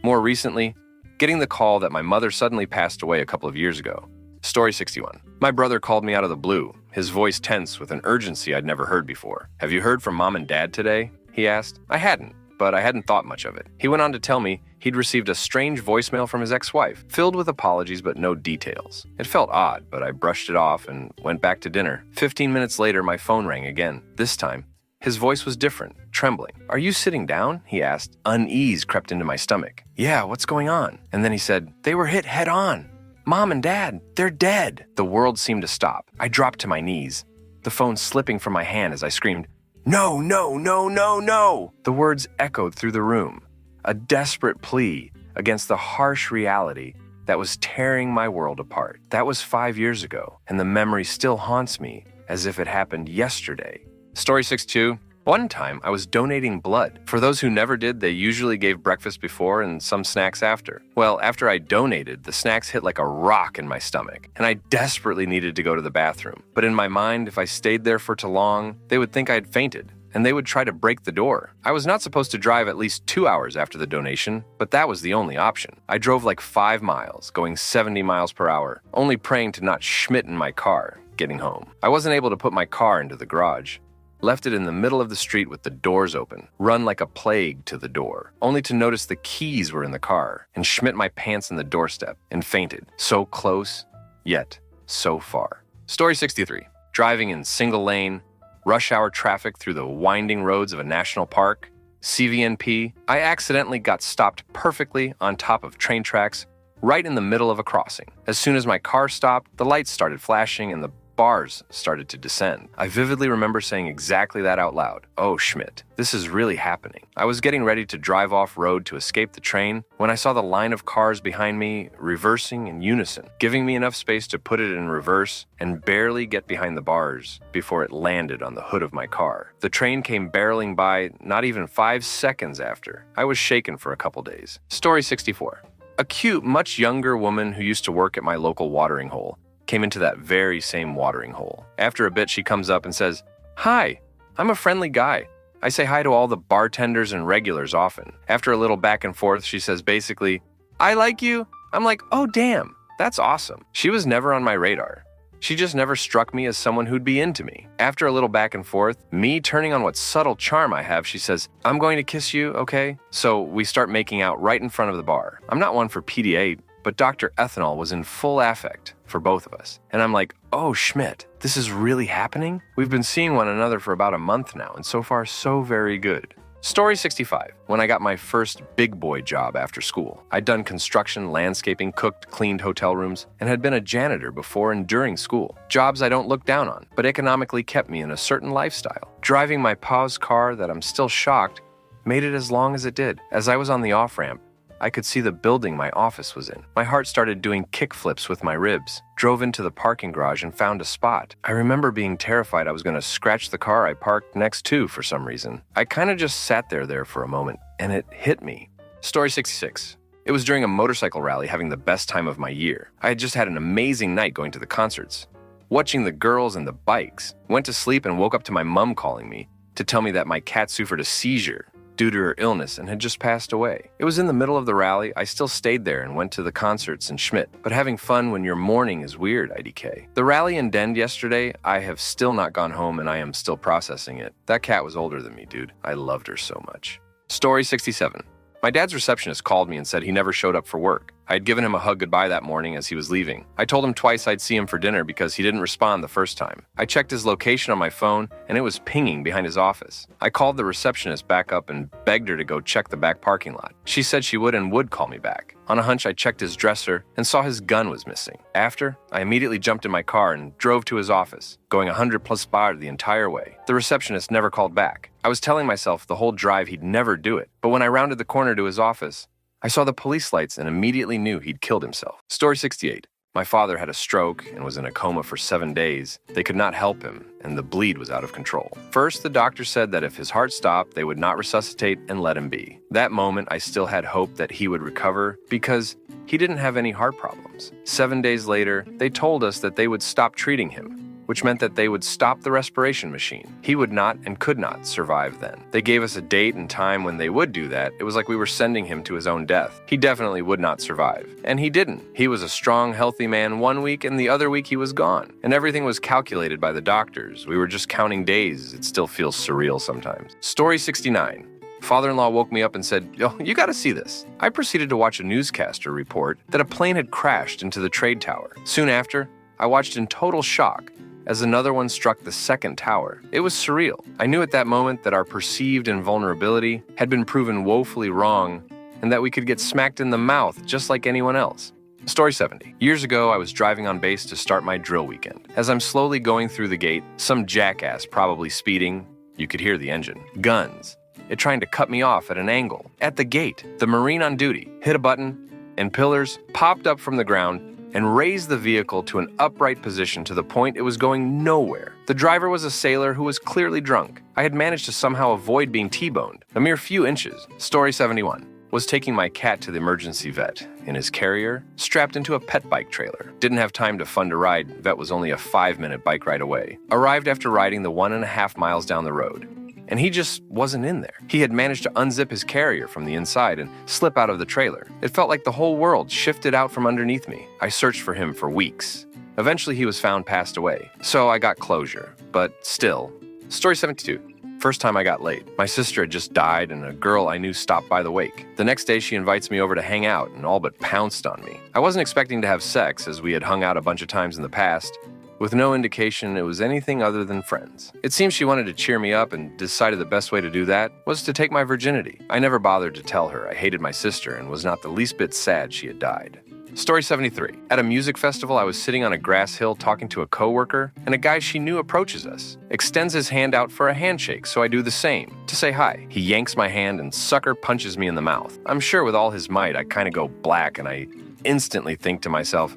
More recently, getting the call that my mother suddenly passed away a couple of years ago. Story 61. My brother called me out of the blue, his voice tense with an urgency I'd never heard before. "Have you heard from Mom and Dad today?" he asked. I hadn't, but I hadn't thought much of it. He went on to tell me he'd received a strange voicemail from his ex-wife, filled with apologies but no details. It felt odd, but I brushed it off and went back to dinner. 15 minutes later, my phone rang again. This time, his voice was different, trembling. "Are you sitting down?" he asked. Unease crept into my stomach. "Yeah, what's going on?" And then he said, "They were hit head on. Mom and Dad, they're dead." The world seemed to stop. I dropped to my knees, the phone slipping from my hand as I screamed, "No, no, no, no, no!" The words echoed through the room, a desperate plea against the harsh reality that was tearing my world apart. That was 5 years ago, and the memory still haunts me as if it happened yesterday. Story 62. One time, I was donating blood. For those who never did, they usually gave breakfast before and some snacks after. Well, after I donated, the snacks hit like a rock in my stomach, and I desperately needed to go to the bathroom. But in my mind, if I stayed there for too long, they would think I had fainted, and they would try to break the door. I was not supposed to drive at least 2 hours after the donation, but that was the only option. I drove like 5 miles, going 70 miles per hour, only praying to not schmidt in my car getting home. I wasn't able to put my car into the garage. Left it in the middle of the street with the doors open, run like a plague to the door, only to notice the keys were in the car, and schmidt my pants in the doorstep, and fainted. So close, yet so far. Story 63. Driving in single lane, rush hour traffic through the winding roads of a national park, CVNP, I accidentally got stopped perfectly on top of train tracks, right in the middle of a crossing. As soon as my car stopped, the lights started flashing and the bars started to descend. I vividly remember saying exactly that out loud. "Oh, Schmidt, this is really happening." I was getting ready to drive off-road to escape the train when I saw the line of cars behind me reversing in unison, giving me enough space to put it in reverse and barely get behind the bars before it landed on the hood of my car. The train came barreling by not even 5 seconds after. I was shaken for a couple days. Story 64. A cute, much younger woman who used to work at my local watering hole came into that very same watering hole. After a bit, she comes up and says, "Hi, I'm a friendly guy. I say hi to all the bartenders and regulars often." After a little back and forth, she says basically, "I like you." I'm like, "Oh damn, that's awesome." She was never on my radar. She just never struck me as someone who'd be into me. After a little back and forth, me turning on what subtle charm I have, she says, "I'm going to kiss you, okay?" So we start making out right in front of the bar. I'm not one for PDA, but Dr. Ethanol was in full affect for both of us. And I'm like, "Oh, Schmidt, this is really happening?" We've been seeing one another for about a month now, and so far, so very good. Story 65. When I got my first big boy job after school. I'd done construction, landscaping, cooked, cleaned hotel rooms, and had been a janitor before and during school. Jobs I don't look down on, but economically kept me in a certain lifestyle. Driving my pa's car that I'm still shocked made it as long as it did. As I was on the off-ramp, I could see the building my office was in. My heart started doing kickflips with my ribs. Drove into the parking garage and found a spot. I remember being terrified I was going to scratch the car I parked next to for some reason. I kind of just sat there for a moment, and it hit me. Story 66. It was during a motorcycle rally, having the best time of my year. I had just had an amazing night going to the concerts, watching the girls and the bikes. Went to sleep and woke up to my mom calling me to tell me that my cat suffered a seizure due to her illness and had just passed away. It was in the middle of the rally. I still stayed there and went to the concerts in Schmidt. But having fun when you're mourning is weird, IDK. The rally in Den yesterday, I have still not gone home and I am still processing it. That cat was older than me, dude. I loved her so much. Story 67. My dad's receptionist called me and said he never showed up for work. I had given him a hug goodbye that morning as he was leaving. I told him twice I'd see him for dinner because he didn't respond the first time. I checked his location on my phone and it was pinging behind his office. I called the receptionist back up and begged her to go check the back parking lot. She said she would and would call me back. On a hunch, I checked his dresser and saw his gun was missing. After, I immediately jumped in my car and drove to his office, going 100+ bar the entire way. The receptionist never called back. I was telling myself the whole drive he'd never do it, but when I rounded the corner to his office, I saw the police lights and immediately knew he'd killed himself. Story 68. My father had a stroke and was in a coma for 7 days. They could not help him, and the bleed was out of control. First, the doctor said that if his heart stopped, they would not resuscitate and let him be. That moment, I still had hope that he would recover because he didn't have any heart problems. 7 days later, they told us that they would stop treating him, which meant that they would stop the respiration machine. He would not and could not survive then. They gave us a date and time when they would do that. It was like we were sending him to his own death. He definitely would not survive. And he didn't. He was a strong, healthy man one week, and the other week he was gone. And everything was calculated by the doctors. We were just counting days. It still feels surreal sometimes. Story 69. Father-in-law woke me up and said, "Yo, you gotta see this." I proceeded to watch a newscaster report that a plane had crashed into the trade tower. Soon after, I watched in total shock as another one struck the second tower. It was surreal. I knew at that moment that our perceived invulnerability had been proven woefully wrong and that we could get smacked in the mouth just like anyone else. Story 70. Years ago, I was driving on base to start my drill weekend. As I'm slowly going through the gate, some jackass, probably speeding, you could hear the engine, guns, it trying to cut me off at an angle. At the gate, the Marine on duty hit a button and pillars popped up from the ground and raised the vehicle to an upright position to the point it was going nowhere. The driver was a sailor who was clearly drunk. I had managed to somehow avoid being T-boned, a mere few inches. Story 71. Was taking my cat to the emergency vet in his carrier, strapped into a pet bike trailer. Didn't have time to fund a ride. Vet was only a 5-minute bike ride away. Arrived after riding the 1.5 miles down the road. And he just wasn't in there. He had managed to unzip his carrier from the inside and slip out of the trailer. It felt like the whole world shifted out from underneath me. I searched for him for weeks. Eventually he was found passed away. So I got closure. But still. Story 72. First time I got laid. My sister had just died and a girl I knew stopped by the wake. The next day she invites me over to hang out and all but pounced on me. I wasn't expecting to have sex as we had hung out a bunch of times in the past, with no indication it was anything other than friends. It seems she wanted to cheer me up and decided the best way to do that was to take my virginity. I never bothered to tell her I hated my sister and was not the least bit sad she had died. Story 73. At a music festival, I was sitting on a grass hill talking to a coworker, and a guy she knew approaches us, extends his hand out for a handshake, so I do the same, to say hi. He yanks my hand and sucker punches me in the mouth. I'm sure with all his might, I kind of go black and I instantly think to myself,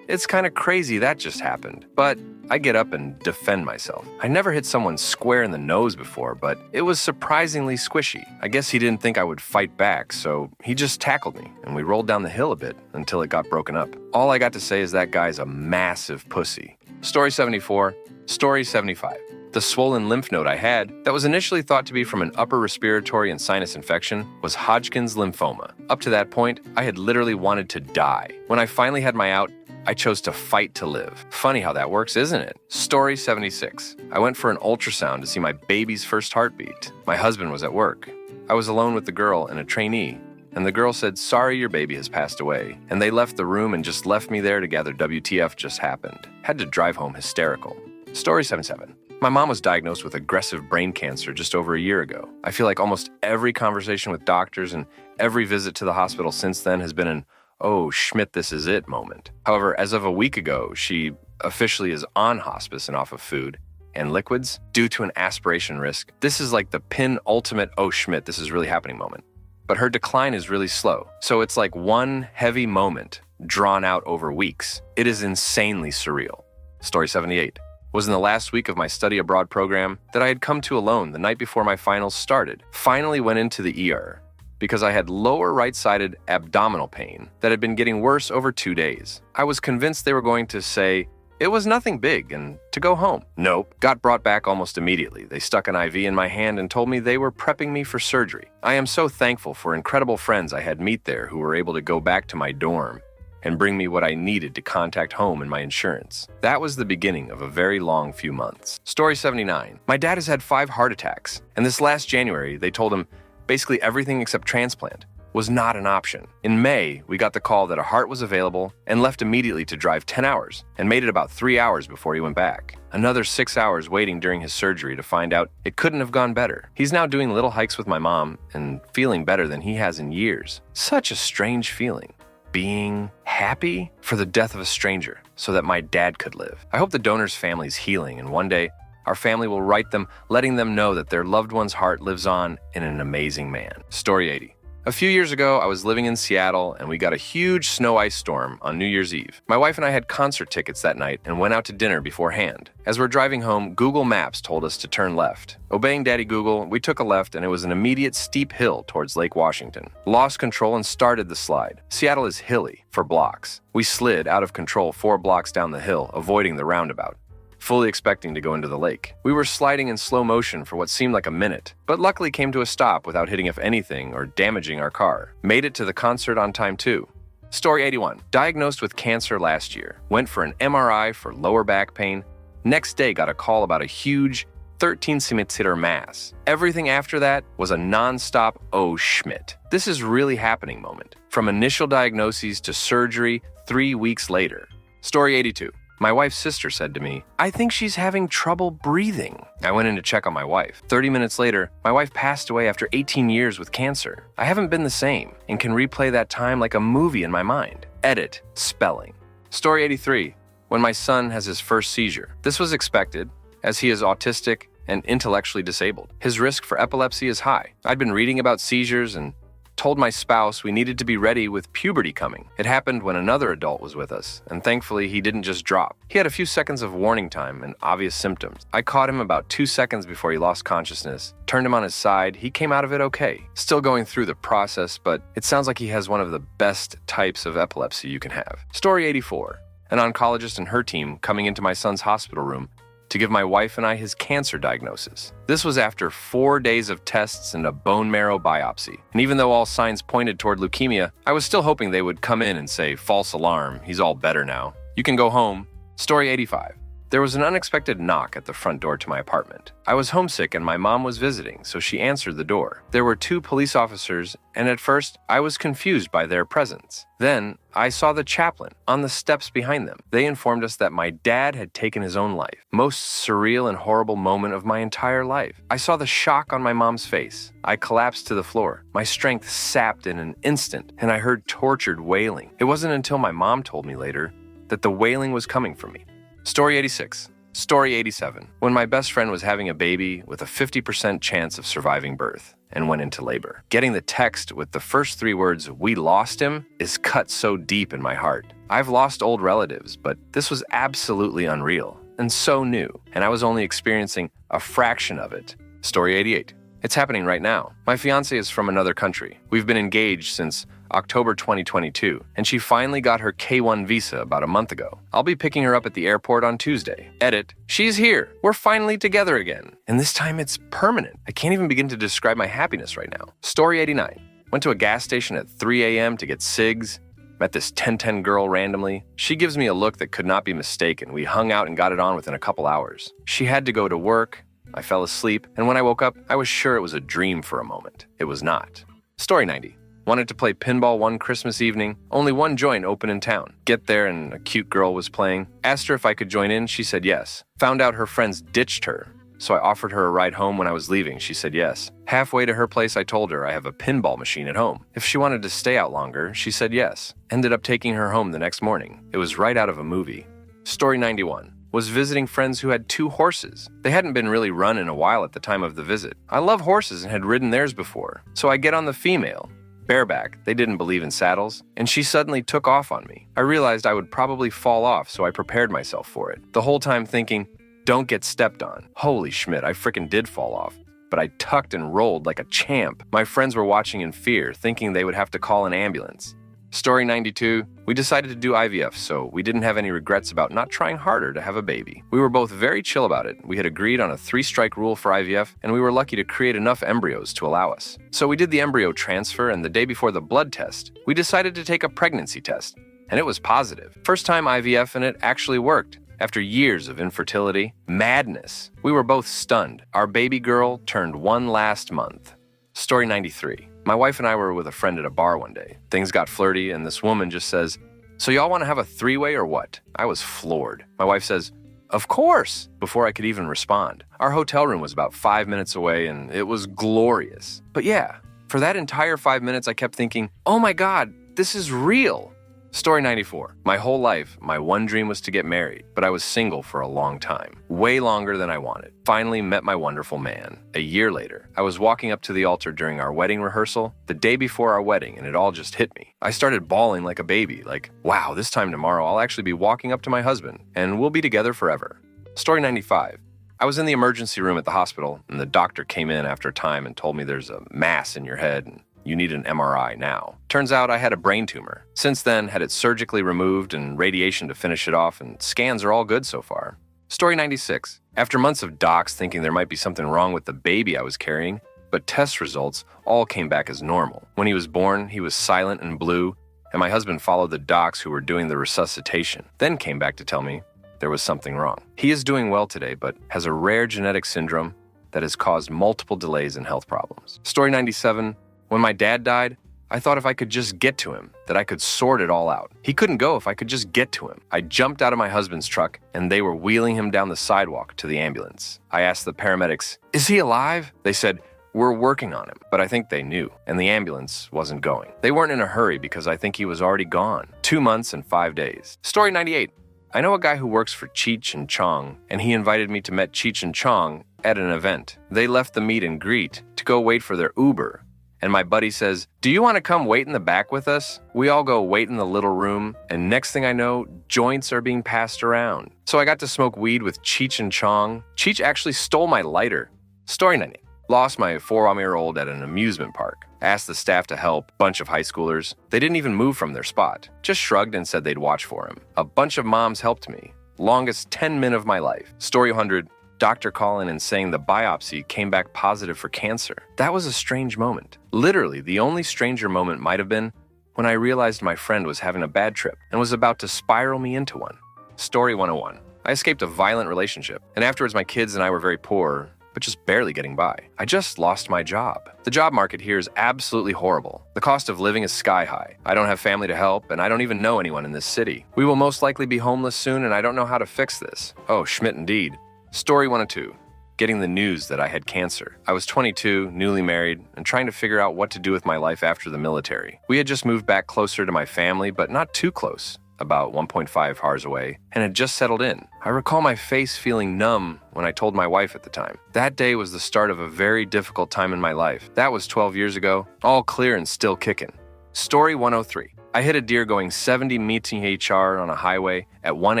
it's kind of crazy that just happened. But I get up and defend myself. I never hit someone square in the nose before, but it was surprisingly squishy. I guess he didn't think I would fight back, so he just tackled me, and we rolled down the hill a bit until it got broken up. All I got to say is that guy's a massive pussy. Story 74. Story 75. The swollen lymph node I had, that was initially thought to be from an upper respiratory and sinus infection, was Hodgkin's lymphoma. Up to that point, I had literally wanted to die. When I finally had my out, I chose to fight to live. Funny how that works, isn't it? Story 76. I went for an ultrasound to see my baby's first heartbeat. My husband was at work. I was alone with the girl and a trainee, and the girl said, "Sorry, your baby has passed away." And they left the room and just left me there to gather WTF just happened. Had to drive home hysterical. Story 77. My mom was diagnosed with aggressive brain cancer just over a year ago. I feel like almost every conversation with doctors and every visit to the hospital since then has been an "oh, Schmidt, this is it" moment. However, as of a week ago, she officially is on hospice and off of food and liquids due to an aspiration risk. This is like the ultimate "oh, Schmidt, this is really happening" moment. But her decline is really slow. So it's like one heavy moment drawn out over weeks. It is insanely surreal. Story 78. Was in the last week of my study abroad program that I had come to alone the night before my finals started. Finally went into the ER. because I had lower right-sided abdominal pain that had been getting worse over 2 days. I was convinced they were going to say, it was nothing big, and to go home. Nope. Got brought back almost immediately. They stuck an IV in my hand and told me they were prepping me for surgery. I am so thankful for incredible friends I had meet there who were able to go back to my dorm and bring me what I needed to contact home and my insurance. That was the beginning of a very long few months. Story 79. My dad has had 5 heart attacks, and this last January, they told him basically everything except transplant was not an option. In May, we got the call that a heart was available and left immediately to drive 10 hours and made it about 3 hours before he went back. Another 6 hours waiting during his surgery to find out it couldn't have gone better. He's now doing little hikes with my mom and feeling better than he has in years. Such a strange feeling. Being happy for the death of a stranger so that my dad could live. I hope the donor's family's healing, and one day our family will write them, letting them know that their loved one's heart lives on in an amazing man. Story 80. A few years ago, I was living in Seattle and we got a huge snow ice storm on New Year's Eve. My wife and I had concert tickets that night and went out to dinner beforehand. As we're driving home, Google Maps told us to turn left. Obeying Daddy Google, we took a left and it was an immediate steep hill towards Lake Washington. Lost control and started the slide. Seattle is hilly for blocks. We slid out of control 4 blocks down the hill, avoiding the roundabout, fully expecting to go into the lake. We were sliding in slow motion for what seemed like a minute, but luckily came to a stop without hitting if anything or damaging our car. Made it to the concert on time too. Story 81. Diagnosed with cancer last year. Went for an MRI for lower back pain. Next day got a call about a huge 13 centimeter mass. Everything after that was a non-stop "oh Schmidt, this is really happening" moment. From initial diagnoses to surgery 3 weeks later. Story 82. My wife's sister said to me, I think she's having trouble breathing. I went in to check on my wife. 30 minutes later, my wife passed away after 18 years with cancer. I haven't been the same and can replay that time like a movie in my mind. Edit. Spelling. Story 83. When my son has his first seizure. This was expected, as he is autistic and intellectually disabled. His risk for epilepsy is high. I'd been reading about seizures and told my spouse we needed to be ready with puberty coming. It happened when another adult was with us, and thankfully he didn't just drop. He had a few seconds of warning time and obvious symptoms. I caught him about 2 seconds before he lost consciousness, turned him on his side. He came out of it okay. Still going through the process, but it sounds like he has one of the best types of epilepsy you can have. Story 84. An oncologist and her team coming into my son's hospital room to give my wife and I his cancer diagnosis. This was after 4 days of tests and a bone marrow biopsy. And even though all signs pointed toward leukemia, I was still hoping they would come in and say, false alarm, he's all better now. You can go home. Story 85. There was an unexpected knock at the front door to my apartment. I was homesick and my mom was visiting, so she answered the door. There were 2 police officers, and at first, I was confused by their presence. Then, I saw the chaplain on the steps behind them. They informed us that my dad had taken his own life. Most surreal and horrible moment of my entire life. I saw the shock on my mom's face. I collapsed to the floor, my strength sapped in an instant, and I heard tortured wailing. It wasn't until my mom told me later that the wailing was coming from me. Story 86. Story 87. When my best friend was having a baby with a 50% chance of surviving birth and went into labor. Getting the text with the first 3 words, "we lost him," is cut so deep in my heart. I've lost old relatives, but this was absolutely unreal and so new, and I was only experiencing a fraction of it. Story 88. It's happening right now. My fiancée is from another country. We've been engaged since October 2022, and she finally got her K-1 visa about a month ago. I'll be picking her up at the airport on Tuesday. Edit. She's here. We're finally together again. And this time it's permanent. I can't even begin to describe my happiness right now. Story 89. Went to a gas station at 3 a.m. to get cigs. Met this 1010 girl randomly. She gives me a look that could not be mistaken. We hung out and got it on within a couple hours. She had to go to work. I fell asleep, and when I woke up, I was sure it was a dream for a moment. It was not. Story 90. Wanted to play pinball one Christmas evening. Only one joint open in town. Get there and a cute girl was playing. Asked her if I could join in. She said yes. Found out her friends ditched her, so I offered her a ride home when I was leaving. She said yes. Halfway to her place, I told her I have a pinball machine at home. If she wanted to stay out longer, she said yes. Ended up taking her home the next morning. It was right out of a movie. Story 91. Was visiting friends who had 2 horses. They hadn't been really run in a while at the time of the visit. I love horses and had ridden theirs before, so I get on the female. Bareback, they didn't believe in saddles, and she suddenly took off on me. I realized I would probably fall off, so I prepared myself for it. The whole time thinking, don't get stepped on. Holy Schmidt, I frickin' did fall off. but I tucked and rolled like a champ. My friends were watching in fear, thinking they would have to call an ambulance. Story 92, we decided to do IVF, so we didn't have any regrets about not trying harder to have a baby. We were both very chill about it. We had agreed on a 3-strike rule for IVF, and we were lucky to create enough embryos to allow us. So we did the embryo transfer, and the day before the blood test, we decided to take a pregnancy test. And it was positive. First time IVF, and it actually worked. After years of infertility, madness, we were both stunned. Our baby girl turned 1 last month. Story 93. My wife and I were with a friend at a bar one day. Things got flirty, and this woman just says, "So y'all want to have a 3-way or what?" I was floored. My wife says, "Of course," before I could even respond. Our hotel room was about 5 minutes away, and it was glorious. But yeah, for that entire 5 minutes, I kept thinking, oh my God, this is real. Story 94. My whole life, my one dream was to get married, but I was single for a long time, way longer than I wanted. Finally met my wonderful man. A year later, I was walking up to the altar during our wedding rehearsal, the day before our wedding, and it all just hit me. I started bawling like a baby, like, wow, this time tomorrow I'll actually be walking up to my husband, and we'll be together forever. Story 95. I was in the emergency room at the hospital, and the doctor came in after a time and told me there's a mass in your head, and you need an MRI now. Turns out I had a brain tumor. Since then, had it surgically removed and radiation to finish it off, and scans are all good so far. Story 96. After months of docs thinking there might be something wrong with the baby I was carrying, but test results all came back as normal. When he was born, he was silent and blue, and my husband followed the docs who were doing the resuscitation, then came back to tell me there was something wrong. He is doing well today, but has a rare genetic syndrome that has caused multiple delays and health problems. Story 97. When my dad died, I thought if I could just get to him, that I could sort it all out. He couldn't go if I could just get to him. I jumped out of my husband's truck, and they were wheeling him down the sidewalk to the ambulance. I asked the paramedics, "Is he alive?" They said, "We're working on him," but I think they knew, and the ambulance wasn't going. They weren't in a hurry because I think he was already gone. 2 months and 5 days. Story 98. I know a guy who works for Cheech and Chong, and he invited me to meet Cheech and Chong at an event. They left the meet and greet to go wait for their Uber. And my buddy says, "Do you want to come wait in the back with us?" We all go wait in the little room, and next thing I know, joints are being passed around. So I got to smoke weed with Cheech and Chong. Cheech actually stole my lighter. Story 90. Lost my 4-year-old at an amusement park. Asked the staff to help, bunch of high schoolers. They didn't even move from their spot. Just shrugged and said they'd watch for him. A bunch of moms helped me. Longest 10 min of my life. Story 100. Doctor calling and saying the biopsy came back positive for cancer. That was a strange moment. Literally, the only stranger moment might have been when I realized my friend was having a bad trip and was about to spiral me into one. Story 101. I escaped a violent relationship, and afterwards my kids and I were very poor, but just barely getting by. I just lost my job. The job market here is absolutely horrible. The cost of living is sky high. I don't have family to help, and I don't even know anyone in this city. We will most likely be homeless soon, and I don't know how to fix this. Oh, Schmidt indeed. Story 102. Getting the news that I had cancer. I was 22, newly married, and trying to figure out what to do with my life after the military. We had just moved back closer to my family, but not too close, about 1.5 hours away, and had just settled in. I recall my face feeling numb when I told my wife at the time. That day was the start of a very difficult time in my life. That was 12 years ago, all clear and still kicking. Story 103. I hit a deer going 70 mph on a highway at 1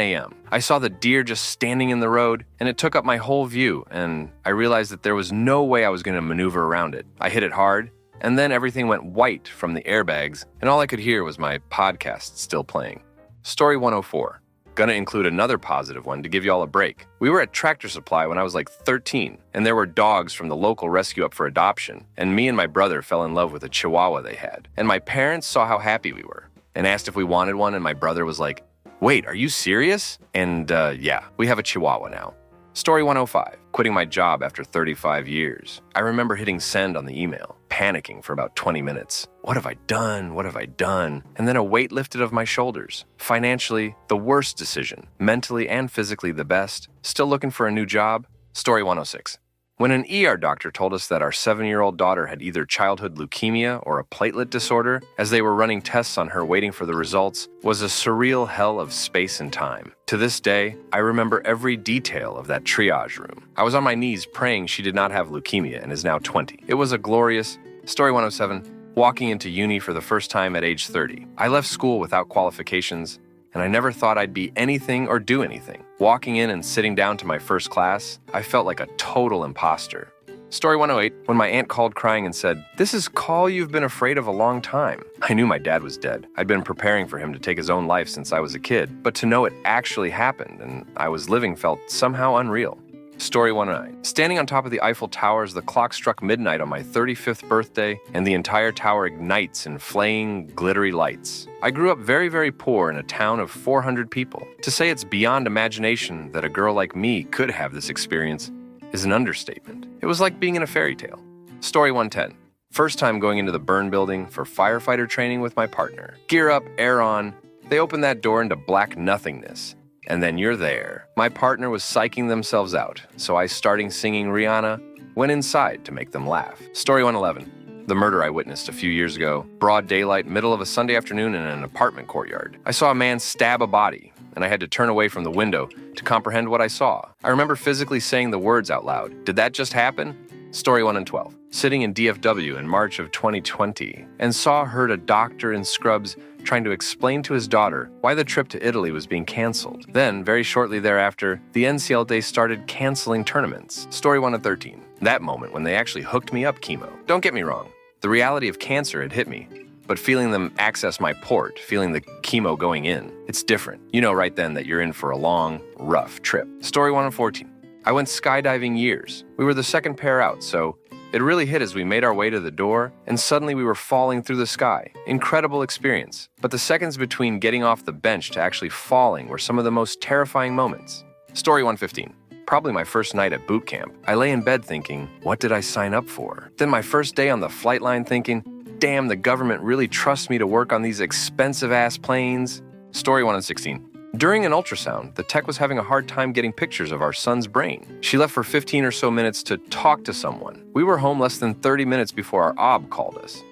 a.m. I saw the deer just standing in the road, and it took up my whole view, and I realized that there was no way I was going to maneuver around it. I hit it hard, and then everything went white from the airbags, and all I could hear was my podcast still playing. Story 104. Gonna include another positive one to give y'all a break. We were at Tractor Supply when I was like 13, and there were dogs from the local rescue up for adoption, and me and my brother fell in love with a Chihuahua they had. And my parents saw how happy we were, and asked if we wanted one, and my brother was like, "Wait, are you serious?" And yeah, we have a Chihuahua now. Story 105. Quitting my job after 35 years. I remember hitting send on the email, panicking for about 20 minutes. What have I done? What have I done? And then a weight lifted off my shoulders. Financially, the worst decision. Mentally and physically the best. Still looking for a new job? Story 106. When an ER doctor told us that our 7-year-old daughter had either childhood leukemia or a platelet disorder, as they were running tests on her waiting for the results, was a surreal hell of space and time. To this day, I remember every detail of that triage room. I was on my knees praying she did not have leukemia and is now 20. It was a glorious... Story 107. Walking into uni for the first time at age 30. I left school without qualifications, and I never thought I'd be anything or do anything. Walking in and sitting down to my first class, I felt like a total imposter. Story 108, when my aunt called crying and said, "This is call you've been afraid of a long time." I knew my dad was dead. I'd been preparing for him to take his own life since I was a kid, but to know it actually happened and I was living felt somehow unreal. Story 109, standing on top of the Eiffel Tower as the clock struck midnight on my 35th birthday and the entire tower ignites in flaying, glittery lights. I grew up very, very poor in a town of 400 people. To say it's beyond imagination that a girl like me could have this experience is an understatement. It was like being in a fairy tale. Story 110. First time going into the burn building for firefighter training with my partner. Gear up, air on. They open that door into black nothingness. And then you're there. My partner was psyching themselves out, so I, starting singing Rihanna, went inside to make them laugh. Story 111. The murder I witnessed a few years ago. Broad daylight, middle of a Sunday afternoon in an apartment courtyard. I saw a man stab a body, and I had to turn away from the window to comprehend what I saw. I remember physically saying the words out loud. Did that just happen? Story 112. Sitting in DFW in March of 2020 and heard a doctor in scrubs trying to explain to his daughter why the trip to Italy was being canceled. Then, very shortly thereafter, the NCLD started canceling tournaments. Story 113. That moment when they actually hooked me up chemo. Don't get me wrong. The reality of cancer had hit me. But feeling them access my port, feeling the chemo going in, it's different. You know right then that you're in for a long, rough trip. Story 114. I went skydiving years. We were the second pair out, so it really hit as we made our way to the door, and suddenly we were falling through the sky. Incredible experience. But the seconds between getting off the bench to actually falling were some of the most terrifying moments. Story 115. Probably my first night at boot camp. I lay in bed thinking, what did I sign up for? Then my first day on the flight line thinking, damn, the government really trusts me to work on these expensive-ass planes. Story 116. During an ultrasound, the tech was having a hard time getting pictures of our son's brain. She left for 15 or so minutes to talk to someone. We were home less than 30 minutes before our OB called us.